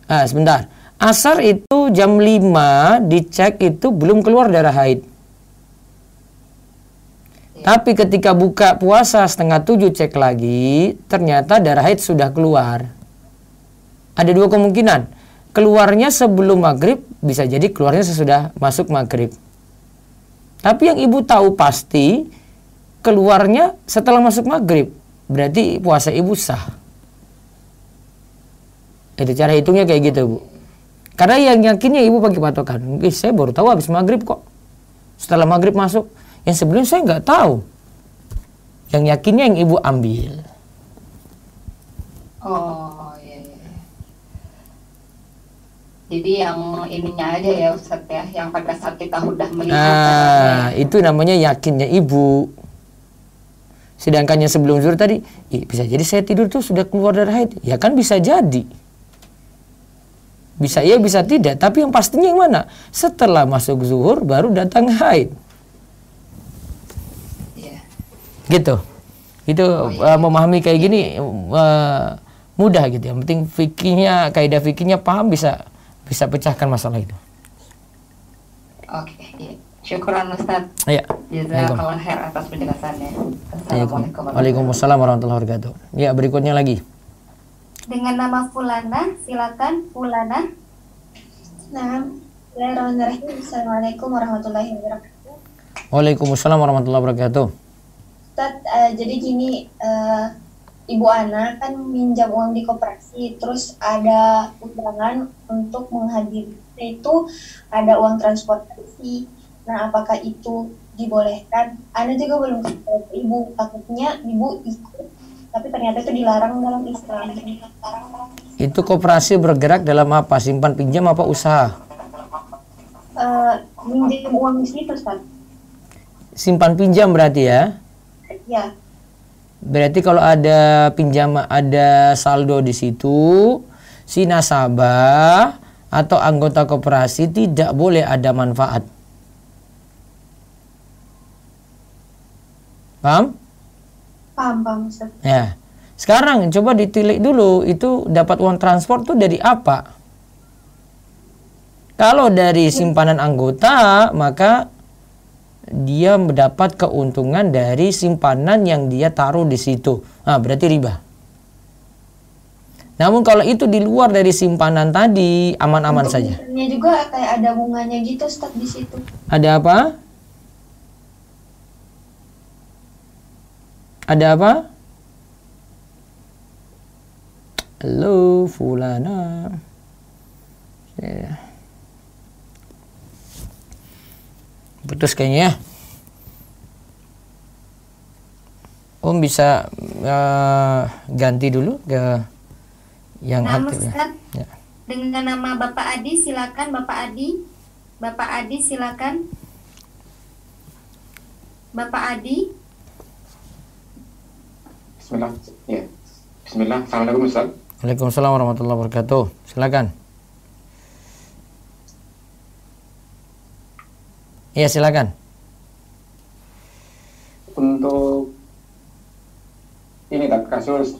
Sebentar. Asar itu jam 5 dicek itu belum keluar darah haid. Tapi ketika buka puasa setengah 7 cek lagi, ternyata darah haid sudah keluar. Ada dua kemungkinan. Keluarnya sebelum maghrib, bisa jadi keluarnya sesudah masuk maghrib. Tapi yang ibu tahu pasti, keluarnya setelah masuk maghrib. Berarti puasa ibu sah. Itu cara hitungnya kayak gitu, Bu. Karena yang yakinnya ibu pakai patokan. Saya baru tahu habis maghrib kok. Setelah maghrib masuk. Yang sebelumnya saya nggak tahu. Yang yakinnya yang ibu ambil. Oh, iya. Jadi yang ininya aja ya Ustaz ya. Yang pada saat kita udah melihat. Itu namanya yakinnya ibu. Sedangkan yang sebelum zuhur tadi, bisa jadi saya tidur tuh sudah keluar darah haid. Ya kan bisa jadi. Bisa iya, bisa tidak. Tapi yang pastinya yang mana? Setelah masuk zuhur baru datang haid. Gitu. Itu memahami kayak gini mudah gitu. Yang penting fikihnya, kaidah fikihnya paham, bisa pecahkan masalah itu. Oke, iya. Syukuran Ustaz. Iya. Jazakallahu khair atas penjelasannya. Assalamualaikum. Waalaikumsalam warahmatullahi wabarakatuh. Ya, berikutnya lagi. Dengan nama Fulana, silakan Fulana. Nah, bismillahirrahmanirrahim. Assalamualaikum warahmatullahi wabarakatuh. Waalaikumsalam warahmatullahi wabarakatuh. Ustaz, jadi gini, Ibu Ana kan minjam uang di koperasi, terus ada undangan untuk menghadiri, itu ada uang transportasi. Nah, apakah itu dibolehkan? Ana juga belum kasih tahu ke Ibu, takutnya Ibu ikut, tapi ternyata itu dilarang dalam Islam. Itu koperasi bergerak dalam apa? Simpan pinjam apa usaha? Minjam uang di situ, Ustaz. Simpan pinjam berarti ya? Ya. Berarti kalau ada pinjam, ada saldo di situ, si nasabah atau anggota koperasi tidak boleh ada manfaat. Paham? Paham, Ustaz. Ya. Sekarang coba ditilik dulu, itu dapat uang transport tuh dari apa? Kalau dari simpanan anggota, maka dia mendapat keuntungan dari simpanan yang dia taruh di situ. Nah, berarti riba. Namun kalau itu di luar dari simpanan tadi, aman-aman saja. Bunganya juga kayak ada bunganya gitu, Ustaz, di situ. Ada apa? Ada apa? Halo, Fulana. Putus kayaknya ya. Om bisa ganti dulu ke yang aktif ya. Dengan nama Bapak Adi, silakan Bapak Adi. Bapak Adi, silakan. Bapak Adi. Bismillah. Ya. Bismillah. Assalamualaikum Ustaz. Waalaikumsalam warahmatullahi wabarakatuh. Silakan. Iya, silakan. Untuk ini tak kasus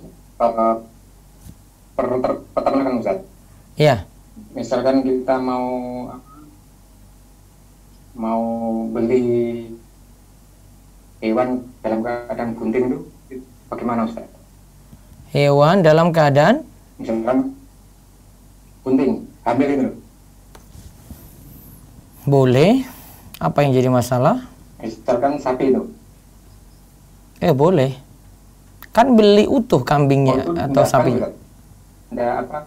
peternakan Ustaz. Iya. Misalkan kita mau beli hewan dalam keadaan bunting itu bagaimana Ustaz? Hewan dalam keadaan Misalkan bunting, hamil itu. boleh. Apa yang jadi masalah? Misalkan sapi itu. Boleh. Kan beli utuh kambingnya atau sapinya. Enggak apa?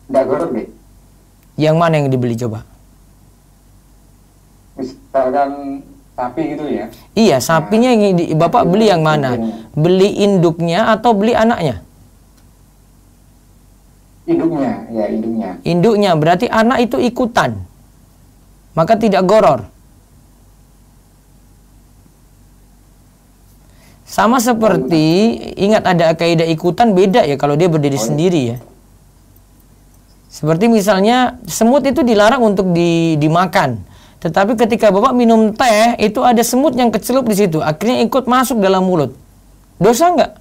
Enggak gorok deh. Yang mana yang dibeli coba? Misalkan sapi gitu ya. Iya, sapinya yang Bapak beli yang mana? Beli induknya atau beli anaknya? Induknya, ya induknya. Induknya, berarti anak itu ikutan. Maka tidak goror. Sama seperti, ingat ada kaidah ikutan beda ya kalau dia berdiri sendiri ya. Seperti misalnya semut itu dilarang untuk dimakan. Tetapi ketika Bapak minum teh, itu ada semut yang kecelup di situ. Akhirnya ikut masuk dalam mulut. Dosa enggak?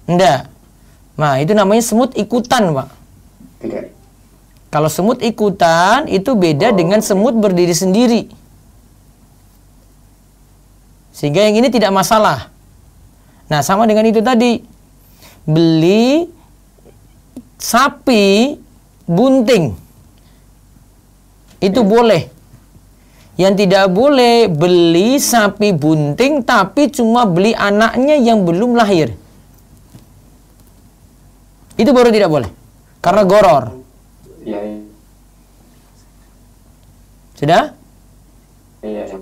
Enggak. Nah, itu namanya semut ikutan, Pak. Tidak. Kalau semut ikutan, itu beda dengan semut berdiri sendiri. Sehingga yang ini tidak masalah. Nah, sama dengan itu tadi. Beli sapi bunting. Itu boleh. Yang tidak boleh beli sapi bunting tapi cuma beli anaknya yang belum lahir. Itu baru tidak boleh. Karena goror. Iya. Sudah? Iya, iya.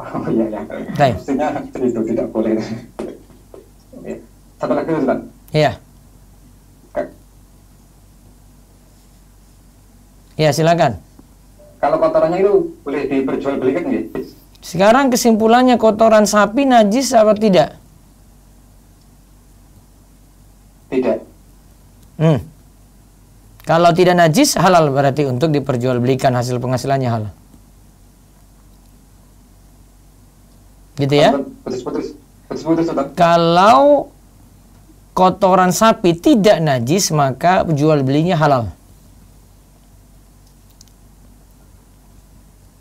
Oh iya, iya. Baik. Maksudnya itu tidak boleh. Satu lagi Ustaz. Iya. Ya, silakan. Kalau kotorannya itu boleh diperjualbelikan nggak? Sekarang kesimpulannya kotoran sapi najis apa tidak? Tidak. Kalau tidak najis halal berarti untuk diperjualbelikan, hasil penghasilannya halal. Gitu ya? Putus-putus. Kalau kotoran sapi tidak najis maka jual belinya halal.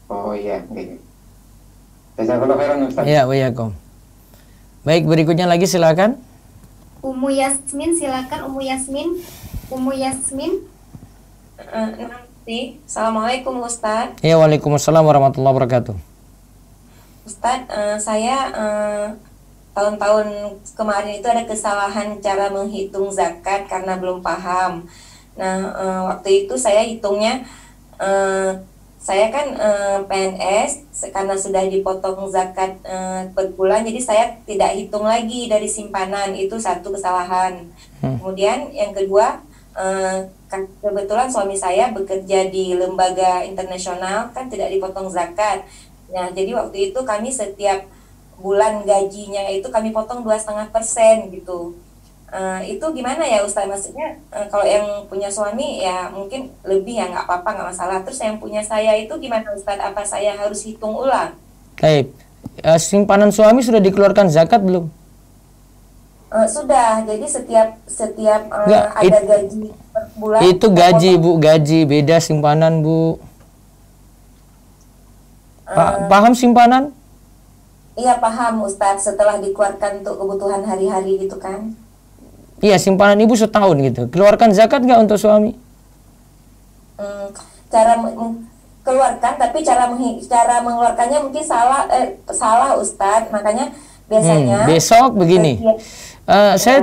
Oh iya, oke. Jazakallahu khairan Ustaz. Ya, waalaikumsalam. Baik, berikutnya lagi silakan. Umu Yasmin, silakan Umu Yasmin. Umu Yasmin. Nanti. Assalamualaikum Ustaz. Ya, waalaikumsalam warahmatullahi wabarakatuh. Ustaz, saya tahun-tahun kemarin itu ada kesalahan cara menghitung zakat karena belum paham. Nah, waktu itu saya hitungnya, saya kan PNS, karena sudah dipotong zakat per bulan, jadi saya tidak hitung lagi dari simpanan, itu satu kesalahan. Kemudian yang kedua, kan kebetulan suami saya bekerja di lembaga internasional, kan tidak dipotong zakat. Nah, jadi waktu itu kami setiap bulan gajinya itu kami potong 2,5% gitu. Itu gimana ya Ustaz? Maksudnya kalau yang punya suami ya mungkin lebih ya nggak apa-apa, nggak masalah. Terus yang punya saya itu gimana Ustaz? Apa saya harus hitung ulang? Baik. Simpanan suami sudah dikeluarkan zakat belum? Sudah. Jadi setiap Nggak, ada gaji per bulan. Itu gaji Bu, gaji beda simpanan Bu. Paham simpanan? Iya paham Ustaz, setelah dikeluarkan untuk kebutuhan hari-hari gitu kan. Iya, simpanan ibu setahun gitu. Keluarkan zakat nggak untuk suami? Cara keluarkan, tapi cara mengeluarkannya mungkin salah Ustaz. Makanya biasanya besok begini. Saya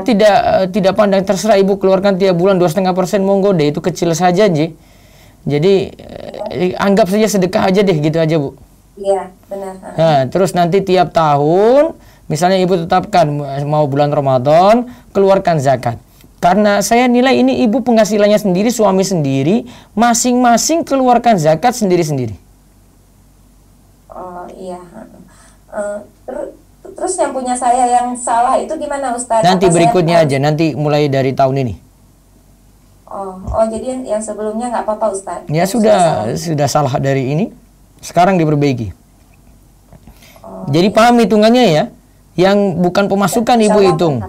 tidak pandang, terserah ibu keluarkan tiap bulan 2,5%, monggo deh, itu kecil saja jadi anggap saja sedekah aja deh, gitu aja Bu. Iya, benar. Nah, terus nanti tiap tahun, misalnya ibu tetapkan mau bulan Ramadan, keluarkan zakat. Karena saya nilai ini ibu penghasilannya sendiri, suami sendiri, masing-masing keluarkan zakat sendiri-sendiri. Oh iya. Terus yang punya saya yang salah itu gimana Ustaz? Nanti berikutnya aja, nanti mulai dari tahun ini. Oh, jadi yang sebelumnya nggak apa-apa Ustadz? Ya sudah salah dari ini. Sekarang diperbaiki. Jadi paham hitungannya ya. Yang bukan pemasukan ibu hitung.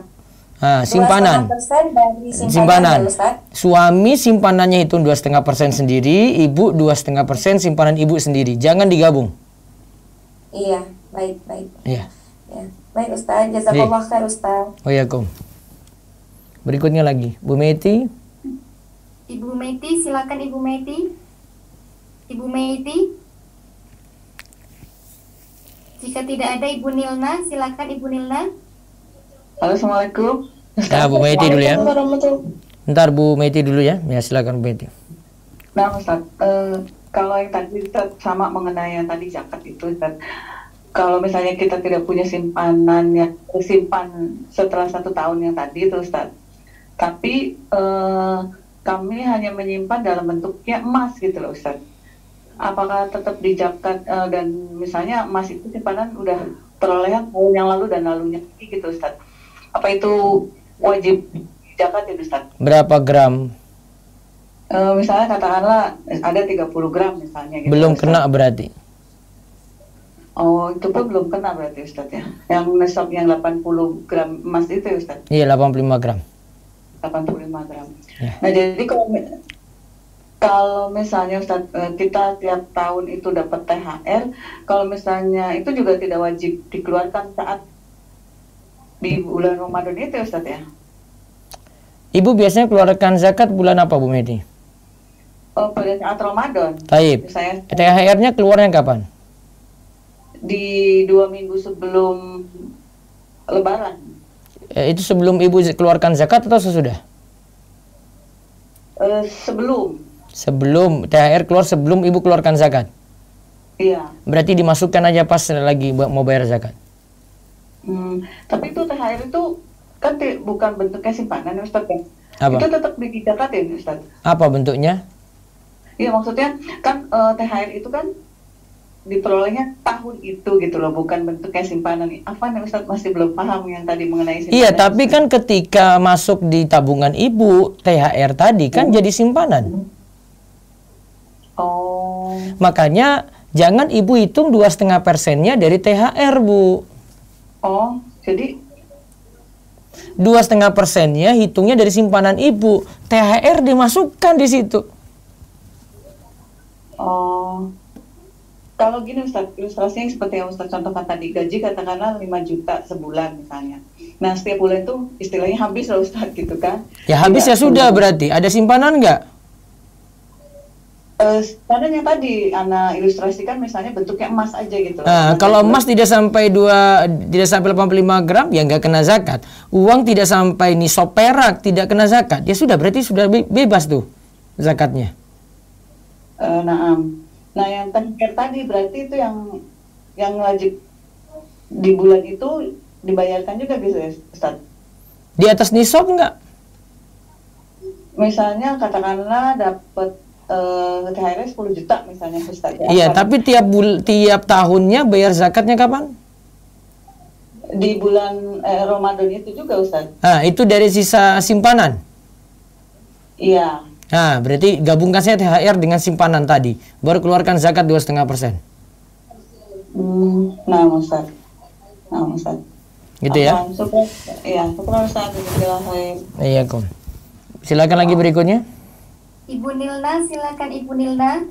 Nah, simpanan. Simpanan. Suami simpanannya hitung 2,5% sendiri, ibu 2,5% simpanan ibu sendiri. Jangan digabung. Iya, baik. Iya. Ya. Baik Ustaz, jazakallah khair Ustaz. Waalaikumsalam. Berikutnya lagi, Bu Meti. Ibu Meti, silakan Ibu Meti. Ibu Meti. Jika tidak ada Ibu Nilna, silakan Ibu Nilna. Halo, Assalamualaikum. Ya, Bu Meti dulu ya. Ntar Bu Meti dulu ya. Ya, silakan Bu Meti. Nah, Ustaz, kalau yang tadi Ustaz sama mengenai yang tadi zakat itu, Ustaz. Kalau misalnya kita tidak punya simpanan yang simpan setelah 1 tahun yang tadi itu, Ustaz. Tapi kami hanya menyimpan dalam bentuknya emas gitu loh, Ustaz. Apakah tetap di zakat dan misalnya emas itu simpanan udah perolehan tahun yang lalu dan lalunya gitu, Ustaz. Apa itu wajib zakat ya, Ustaz? Berapa gram? Misalnya katakanlah ada 30 gram misalnya gitu. Belum Ustaz. kena berarti. Oh, itu pun belum kena berarti, Ustaz ya. Yang nisab yang 80 gram emas itu ya, Ustaz. Iya, 85 gram. 85 gram. Ya. Nah, jadi kalau misalnya Ustaz, kita tiap tahun itu dapat THR, kalau misalnya itu juga tidak wajib dikeluarkan saat di bulan Ramadan itu, Ustaz ya? Ibu biasanya keluarkan zakat bulan apa, Bu Medi? Oh, pada saat Ramadan. Taib. THR-nya keluarnya kapan? Di 2 minggu sebelum Lebaran. Itu sebelum Ibu keluarkan zakat atau sesudah? Sebelum. Sebelum THR keluar, sebelum Ibu keluarkan zakat? Iya. Berarti dimasukkan aja pas lagi mau bayar zakat? Tapi itu THR itu kan bukan bentuknya simpanan, Ustaz ya? Apa? Itu tetap dizakatin, Ustaz. Apa bentuknya? Iya, maksudnya kan THR itu kan diperolehnya tahun itu gitu loh, bukan bentuknya simpanan. Apa nih Ustaz, masih belum paham yang tadi mengenai simpanan. Iya, tapi kan ketika masuk di tabungan Ibu, THR tadi kan jadi simpanan. Oh. Makanya jangan Ibu hitung 2,5%-nya dari THR, Bu. Oh, jadi 2,5%-nya hitungnya dari simpanan Ibu. THR dimasukkan di situ. Oh. Kalau gini Ustaz, ilustrasinya seperti yang Ustaz contohkan tadi, gaji katakanlah 5 juta sebulan misalnya. Nah, setiap bulan itu istilahnya habis lah Ustaz gitu kan. Ya habis ya sudah berarti. Ada simpanan nggak? Simpanan yang tadi Ana ilustrasikan misalnya bentuknya emas aja gitu. Nah, kalau emas tidak sampai 85 gram ya nggak kena zakat. Uang tidak sampai nisab perak tidak kena zakat. Ya sudah berarti sudah bebas tuh zakatnya. Nah, yang terakhir tadi berarti itu yang wajib di bulan itu dibayarkan juga bisa ya, Ustaz? Di atas nisab nggak? Misalnya katakanlah dapat THR 10 juta misalnya, Ustaz. Iya, tapi tiap tahunnya bayar zakatnya kapan? Di bulan Ramadan itu juga, Ustaz. Nah, itu dari sisa simpanan? Iya. Nah, berarti gabungkan saya THR dengan simpanan tadi, baru keluarkan zakat 2,5%. Nah, Ustaz. Gitu ya? Iya, syukur Ustaz. Iya, Kom. Silakan lagi berikutnya. Ibu Nilna, silakan Ibu Nilna.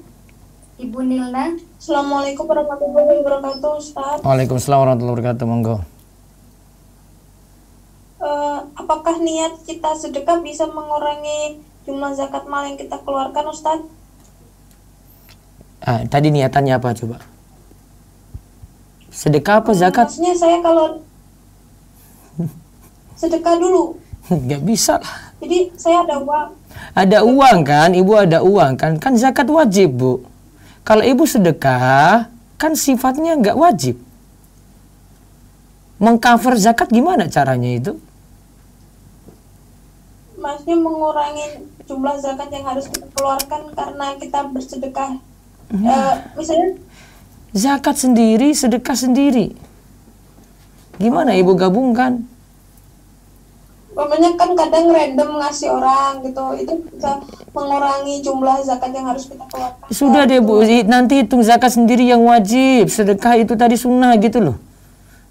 Ibu Nilna. Assalamualaikum warahmatullahi wabarakatuh, Ustaz. Waalaikumsalam warahmatullahi wabarakatuh, monggo. Apakah niat kita sedekah bisa mengurangi jumlah zakat mal yang kita keluarkan, Ustaz? Tadi niatannya apa coba? Sedekah apa zakat? Maksudnya saya kalau sedekah dulu. Nggak bisa lah. Jadi saya ada uang. Ada uang kan? Ibu ada uang kan? Kan zakat wajib, Bu. Kalau Ibu sedekah, kan sifatnya nggak wajib. Mengcover zakat gimana caranya itu? Maksudnya mengurangi jumlah zakat yang harus kita keluarkan karena kita bersedekah. Misalnya zakat sendiri, sedekah sendiri. Gimana Ibu gabungkan? Namanya kan kadang random ngasih orang gitu, itu bisa mengurangi jumlah zakat yang harus kita keluarkan. Sudah deh Bu, nanti hitung zakat sendiri yang wajib, sedekah itu tadi sunnah gitu loh.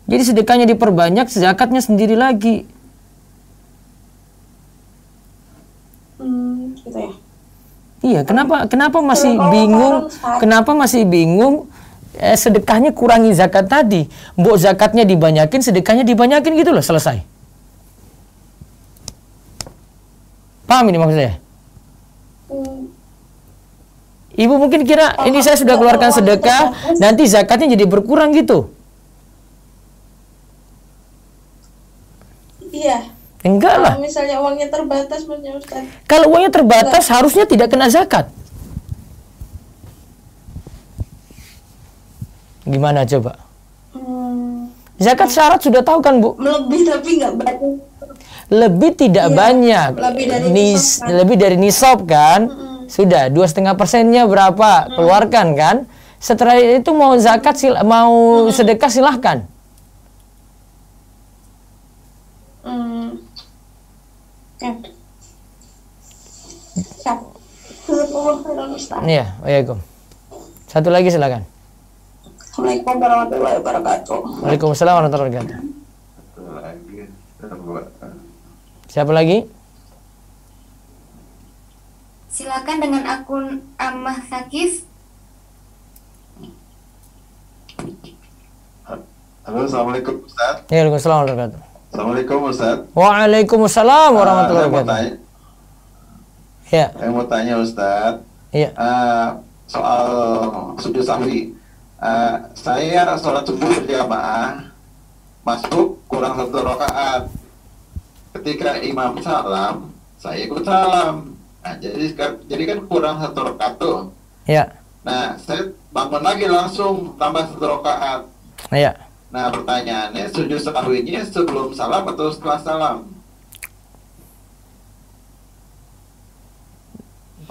Jadi sedekahnya diperbanyak, zakatnya sendiri lagi. Gitu ya. Iya, kenapa masih bingung? Kenapa masih bingung? Sedekahnya kurangi zakat tadi. Mbok zakatnya dibanyakin, sedekahnya dibanyakin gitu loh, selesai. Paham ini maksud saya? Ibu mungkin kira ini saya sudah keluarkan sedekah, nanti zakatnya jadi berkurang gitu. Iya. Enggak lah. Kalau misalnya uangnya terbatas, maksudnya Ustaz. Kalau uangnya terbatas, harusnya tidak kena zakat. Gimana coba? Zakat syarat sudah tahu kan Bu? Lebih tapi nggak banyak. Lebih tidak banyak. Lebih dari nisab kan? Sudah 2,5%-nya berapa? Keluarkan kan? Setelah itu mau zakat mau sedekah silahkan. Iya, waalaikumsalam. Satu lagi silakan. Assalamualaikum warahmatullahi wabarakatuh. Waalaikumsalam warahmatullahi wabarakatuh. Siapa lagi? Silakan dengan akun Amah Sakif. Halo, assalamualaikum Ustaz. Waalaikumsalam warahmatullahi wabarakatuh. Assalamualaikum Ustaz. Waalaikumsalam warahmatullahi wabarakatuh. Ya. Saya mau tanya Ustaz. Iya. Soal sujud sahwi. Saya sholat subuh berjamaah, masuk kurang 1 rakaat. Ketika imam salam, saya ikut salam. Nah, jadi kan kurang 1 rakaat tuh. Iya. Nah, saya bangun lagi langsung tambah 1 rakaat. Iya. Nah, pertanyaannya sujud sahwinya sebelum salam atau setelah salam?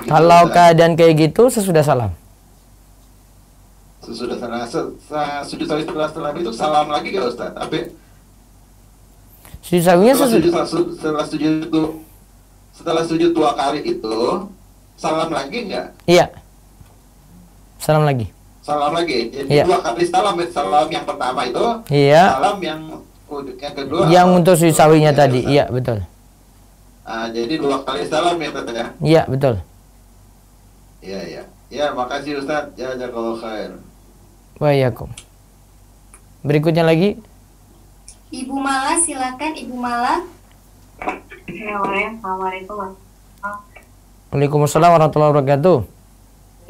Kalau keadaan kayak gitu sesudah salam. Sesudah salam, sujud sahwi setelah salam itu salam lagi gak Ustaz? Sujud sahwinya setelah sujud 2 kali itu salam lagi nggak? Iya. Salam lagi. Salam lagi. Jadi iya. 2 kali salam yang pertama itu. Iya. Salam yang kedua. Yang untuk sujud sahwinya tadi. Iya, betul. Jadi 2 kali salam ya Ustaz ya? Iya, betul. Iya. Ya, makasih Ustaz. Jazakallahu khair. Waalaikum. Berikutnya lagi. Ibu Mala, silakan Ibu Mala. Assalamualaikum. Waalaikumsalam warahmatullahi wabarakatuh.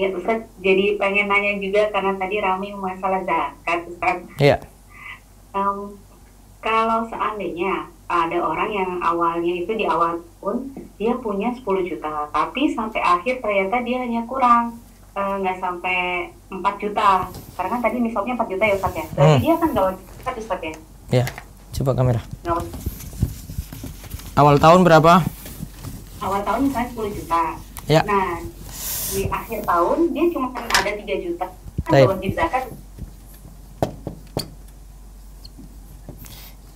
Ya Ustaz, jadi pengen nanya juga karena tadi Rami masalah zakat Ustaz. Iya. Kalau seandainya ada orang yang awalnya itu di awal pun dia punya 10 juta, tapi sampai akhir ternyata dia hanya kurang nggak sampai 4 juta. Karena kan tadi nisabnya 4 juta ya Ustaz ya. Berarti dia kan nggak wajib zakat Ustaz ya? Iya. Coba kamera. Nggak wajib. Awal tahun berapa? Awal tahun misalnya 10 juta. Ya. Nah, di akhir tahun dia cuma kan ada 3 juta. Kan Baik. wajib zakat.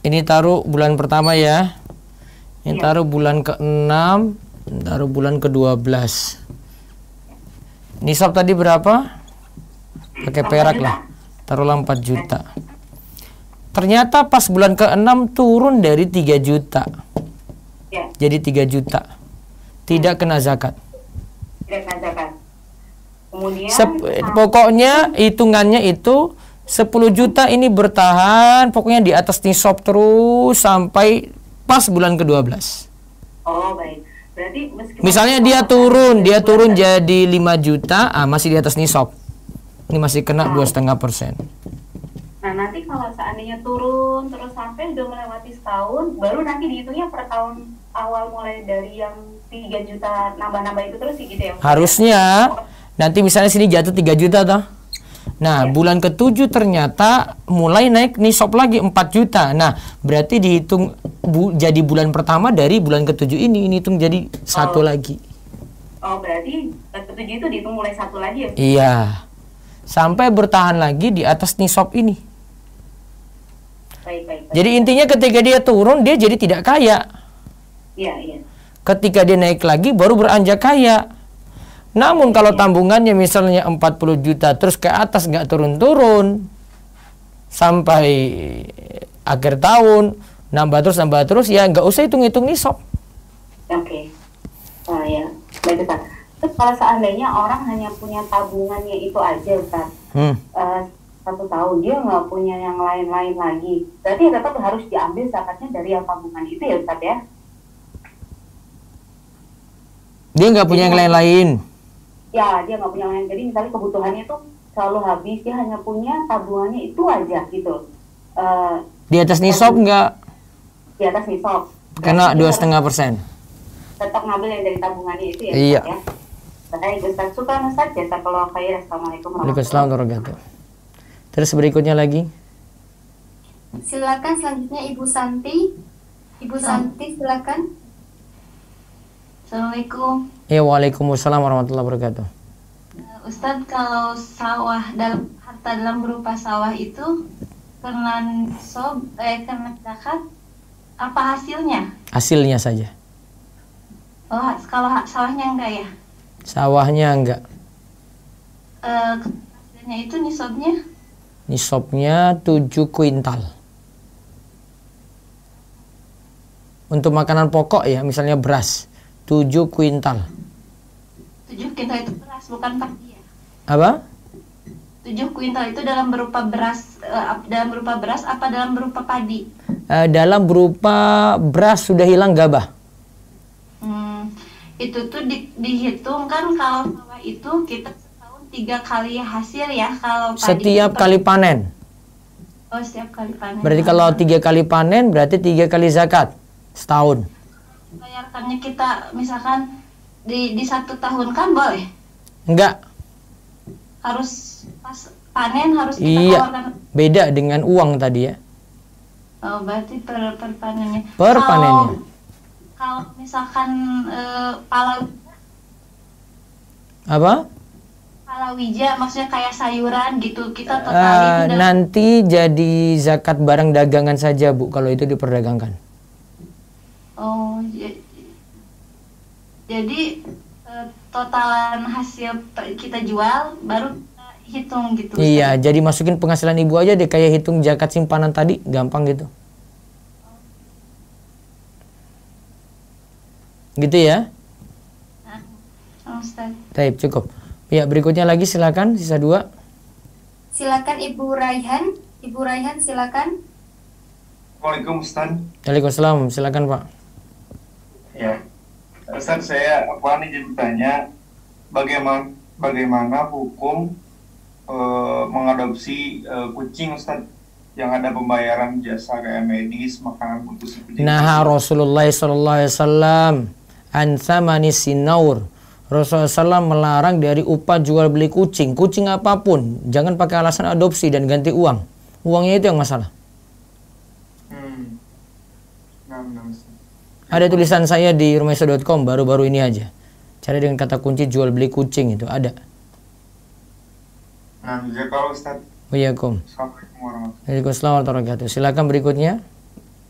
Ini taruh bulan pertama ya. Ini taruh bulan ke-6, taruh bulan ke-12. Nisab tadi berapa? Pakai perak lah. Taruhlah 4 juta. Ternyata pas bulan ke-6 turun dari 3 juta. Ya. Jadi 3 juta. Tidak kena zakat. Tidak kena zakat. Kemudian pokoknya hitungannya itu 10 juta ini bertahan pokoknya di atas nisab terus sampai pas bulan ke-12. Oh, baik. Berarti misalnya dia turun jadi 5 juta, masih di atas nisab. Ini masih kena 2,5%. Nah, nanti kalau seandainya turun terus sampai udah melewati setahun, baru nanti dihitungnya per tahun awal mulai dari yang 3 juta nambah-nambah itu terus gitu ya? Harusnya nanti misalnya sini jatuh 3 juta toh. Nah, bulan ke-7 ternyata mulai naik nisab lagi 4 juta. Nah, berarti dihitung jadi bulan pertama dari bulan ke-7 ini hitung jadi satu lagi. Oh, berarti ke-7 itu dihitung mulai satu lagi ya? Iya. Sampai bertahan lagi di atas nisab ini. Baik. Jadi intinya ketika dia turun dia jadi tidak kaya. Iya, iya. Ketika dia naik lagi baru beranjak kaya. Namun kalau tabungannya misalnya 40 juta terus ke atas nggak turun-turun sampai akhir tahun, nambah terus ya nggak usah hitung-hitung nisab. Oke. Ya, baik Ustaz. Terus kalau seandainya orang hanya punya tabungannya itu aja Ustaz, 1 tahun dia nggak punya yang lain-lain lagi, berarti tetap harus diambil zakatnya dari yang tabungan itu ya Ustaz ya? Dia nggak punya yang lain-lain. Ya, dia nggak punya yang lain. Jadi misalnya kebutuhannya itu selalu habis, dia hanya punya tabungannya itu aja gitu. Di atas nisab nggak? Di atas nisab. Kena 2,5%. Tetap ngambil yang dari tabungannya itu ya? Iya. Ya? Baik Ustaz, syukur Ustaz, jazakallahu khair. Assalamualaikum Waalaikumsalam warahmatullahi wabarakatuh. Terus berikutnya lagi. Silakan selanjutnya Ibu Santi. Ibu Santi silakan. Assalamualaikum. Ya, waalaikumsalam warahmatullahi wabarakatuh. Ustadz, kalau sawah harta dalam berupa sawah itu kena zakat, apa hasilnya? Hasilnya saja. Oh, kalau sawahnya enggak ya? Sawahnya enggak. Hasilnya itu nisabnya? Nisabnya 7 kuintal. Untuk makanan pokok ya, misalnya beras, 7 kuintal. 7 kuintal itu beras, bukan padi ya? Apa? 7 kuintal itu dalam berupa beras, apa dalam berupa padi? Dalam berupa beras sudah hilang gabah. Itu tuh dihitung kan kalau sawah itu kita setahun 3 kali hasil ya, kalau padi Setiap kali panen. Oh, setiap kali panen. Berarti kalau 3 kali panen berarti 3 kali zakat setahun. Bayarkannya kita misalkan di 1 tahun kan boleh? Enggak. Harus pas panen harus kita keluarkan. Beda dengan uang tadi ya. Oh, berarti per panennya. Per panennya. Kalau misalkan Apa? palawija, maksudnya kayak sayuran gitu, kita totalin nanti jadi zakat barang dagangan saja Bu kalau itu diperdagangkan. Oh, jadi totalan hasil kita jual baru kita hitung gitu. Iya, jadi masukin penghasilan ibu aja deh, kayak hitung zakat simpanan tadi, gampang gitu. Gitu ya? Ustaz. Baik, cukup. Ya, berikutnya lagi silakan, sisa 2. Silakan Ibu Raihan. Ibu Raihan silakan. Waalaikumsalam Ustaz. Waalaikumsalam, silakan Pak. Ya, Ustaz, saya jadi bertanya bagaimana hukum mengadopsi kucing Ustaz yang ada pembayaran jasa kayak medis, makanan untuk seperti Nah, Rasulullah SAW an thamani sinaur. Rasulullah SAW melarang dari upah jual beli kucing apapun, jangan pakai alasan adopsi dan ganti uang. Uangnya itu yang masalah. Ada tulisan saya di rumahisa.com baru-baru ini aja. Cari dengan kata kunci jual beli kucing itu ada. Nah, kalau Ustaz. Waalaikumsalam. Assalamualaikum warahmatullahi wabarakatuh. Waalaikumsalam warahmatullahi wabarakatuh. Silakan berikutnya.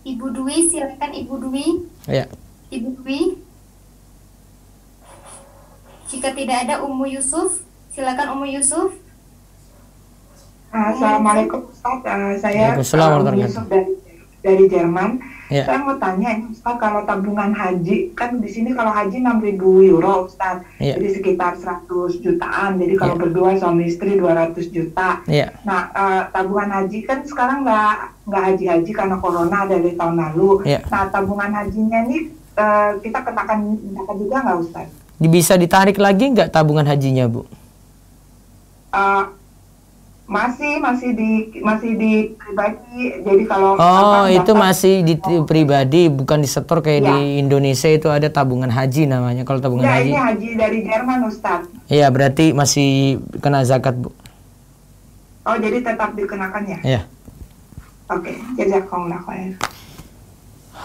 Ibu Dwi silakan Ibu Dwi. Ya. Ibu Dwi. Jika tidak ada Ummu Yusuf, silakan Ummu Yusuf. Assalamualaikum Ustaz. Saya Ummu Yusuf dari Jerman. Ya. Saya mau tanya Ustaz, kalau tabungan haji kan di sini kalau haji 6.000 euro Ustaz. Ya. Jadi sekitar 100 jutaan. Jadi kalau berdua suami istri 200 juta. Ya. Nah, tabungan haji kan sekarang nggak haji-haji karena corona dari tahun lalu. Ya. Nah, tabungan hajinya ini kita kenakan zakat juga nggak Ustaz? Bisa ditarik lagi nggak tabungan hajinya, Bu? Masih di pribadi. Jadi kalau itu masih di pribadi, bukan di setor kayak di Indonesia itu ada tabungan haji namanya. Kalau tabungan haji. Ini haji dari Jerman, Ustaz. Iya, berarti masih kena zakat, Bu. Oh, jadi tetap dikenakan ya? Iya. Oke, jazakallahu khair.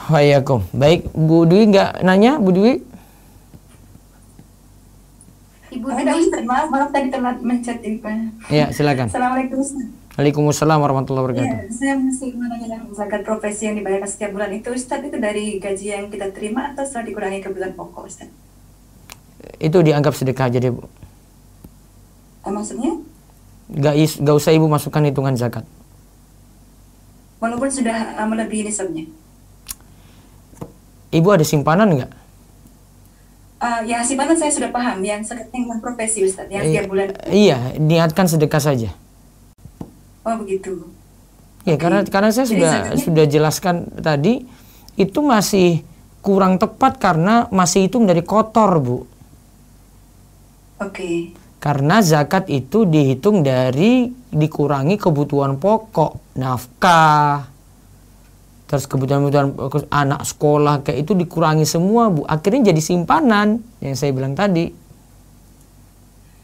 Waalaikumsalam. Baik, Bu Dwi nggak nanya, Bu Dwi? Ibu Dwi, maaf tadi telat mencet ini. Iya, silakan. Assalamualaikum. Waalaikumsalam warahmatullahi wabarakatuh. Iya, saya masih menanyakan zakat profesi yang dibayarkan setiap bulan itu, Ustadz, itu dari gaji yang kita terima atau setelah dikurangi kebutuhan pokok, Ustadz? Itu dianggap sedekah aja deh, Bu. Maksudnya? Gak usah Ibu masukkan hitungan zakat. Walaupun sudah melebihi nisabnya? Ibu ada simpanan nggak? Yang simpanan saya sudah paham, yang zakat profesi, Ustadz, yang setiap bulan. Iya, niatkan sedekah saja. Oh begitu. Ya, karena saya sudah jelaskan tadi, itu masih kurang tepat karena masih hitung dari kotor, Bu. Oke. Karena zakat itu dihitung dari dikurangi kebutuhan pokok, nafkah, terus kebutuhan anak sekolah, kayak itu dikurangi semua, Bu. Akhirnya jadi simpanan yang saya bilang tadi.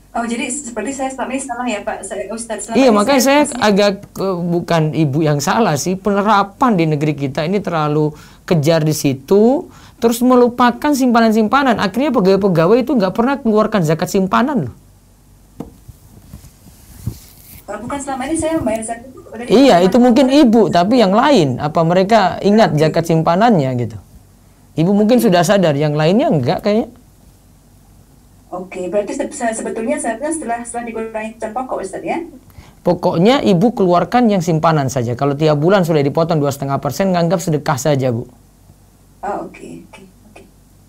Oh, jadi seperti saya selama ini salah ya, Pak Ustadz? Iya, makanya saya agak bukan Ibu yang salah sih, penerapan di negeri kita ini terlalu kejar di situ, terus melupakan simpanan-simpanan. Akhirnya pegawai-pegawai itu nggak pernah keluarkan zakat simpanan loh. Bukan selama ini saya membayar zakat itu. Iya, itu mungkin Ibu, tapi yang lain apa mereka ingat zakat simpanannya gitu? Ibu mungkin sudah sadar, yang lainnya enggak kayaknya. Oke, berarti sebetulnya setelah dikurangi kebutuhan pokok, Ustadz, ya? Pokoknya Ibu keluarkan yang simpanan saja. Kalau tiap bulan sudah dipotong 2,5%, nganggap sedekah saja, Bu. Oh, oke.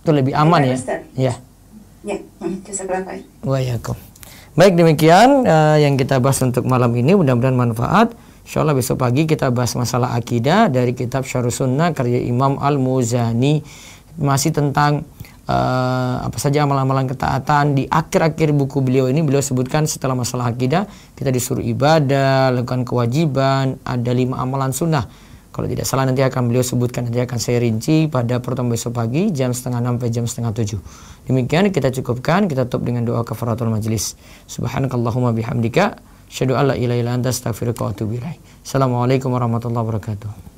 Itu lebih aman ya. Ya. Ya, jazakallah khair. Waalaikumsalam. Baik, demikian yang kita bahas untuk malam ini, mudah-mudahan manfaat. Insyaallah besok pagi kita bahas masalah akidah dari kitab Syarh Sunnah karya Imam Al-Muzani, masih tentang apa saja amalan-amalan ketaatan. Di akhir-akhir buku beliau ini beliau sebutkan setelah masalah akidah kita disuruh ibadah, lakukan kewajiban, ada 5 amalan sunnah. Kalau tidak salah nanti akan beliau sebutkan, nanti akan saya rinci pada pertemuan besok pagi jam 6:30 sampai jam 6:30. Demikian kita cukupkan, kita tutup dengan doa kafaratul majlis. Subhanakallahumma bihamdika, asyhadu an la ilaha illa anta, astaghfiruka wa atubu ilaik. Assalamualaikum warahmatullahi wabarakatuh.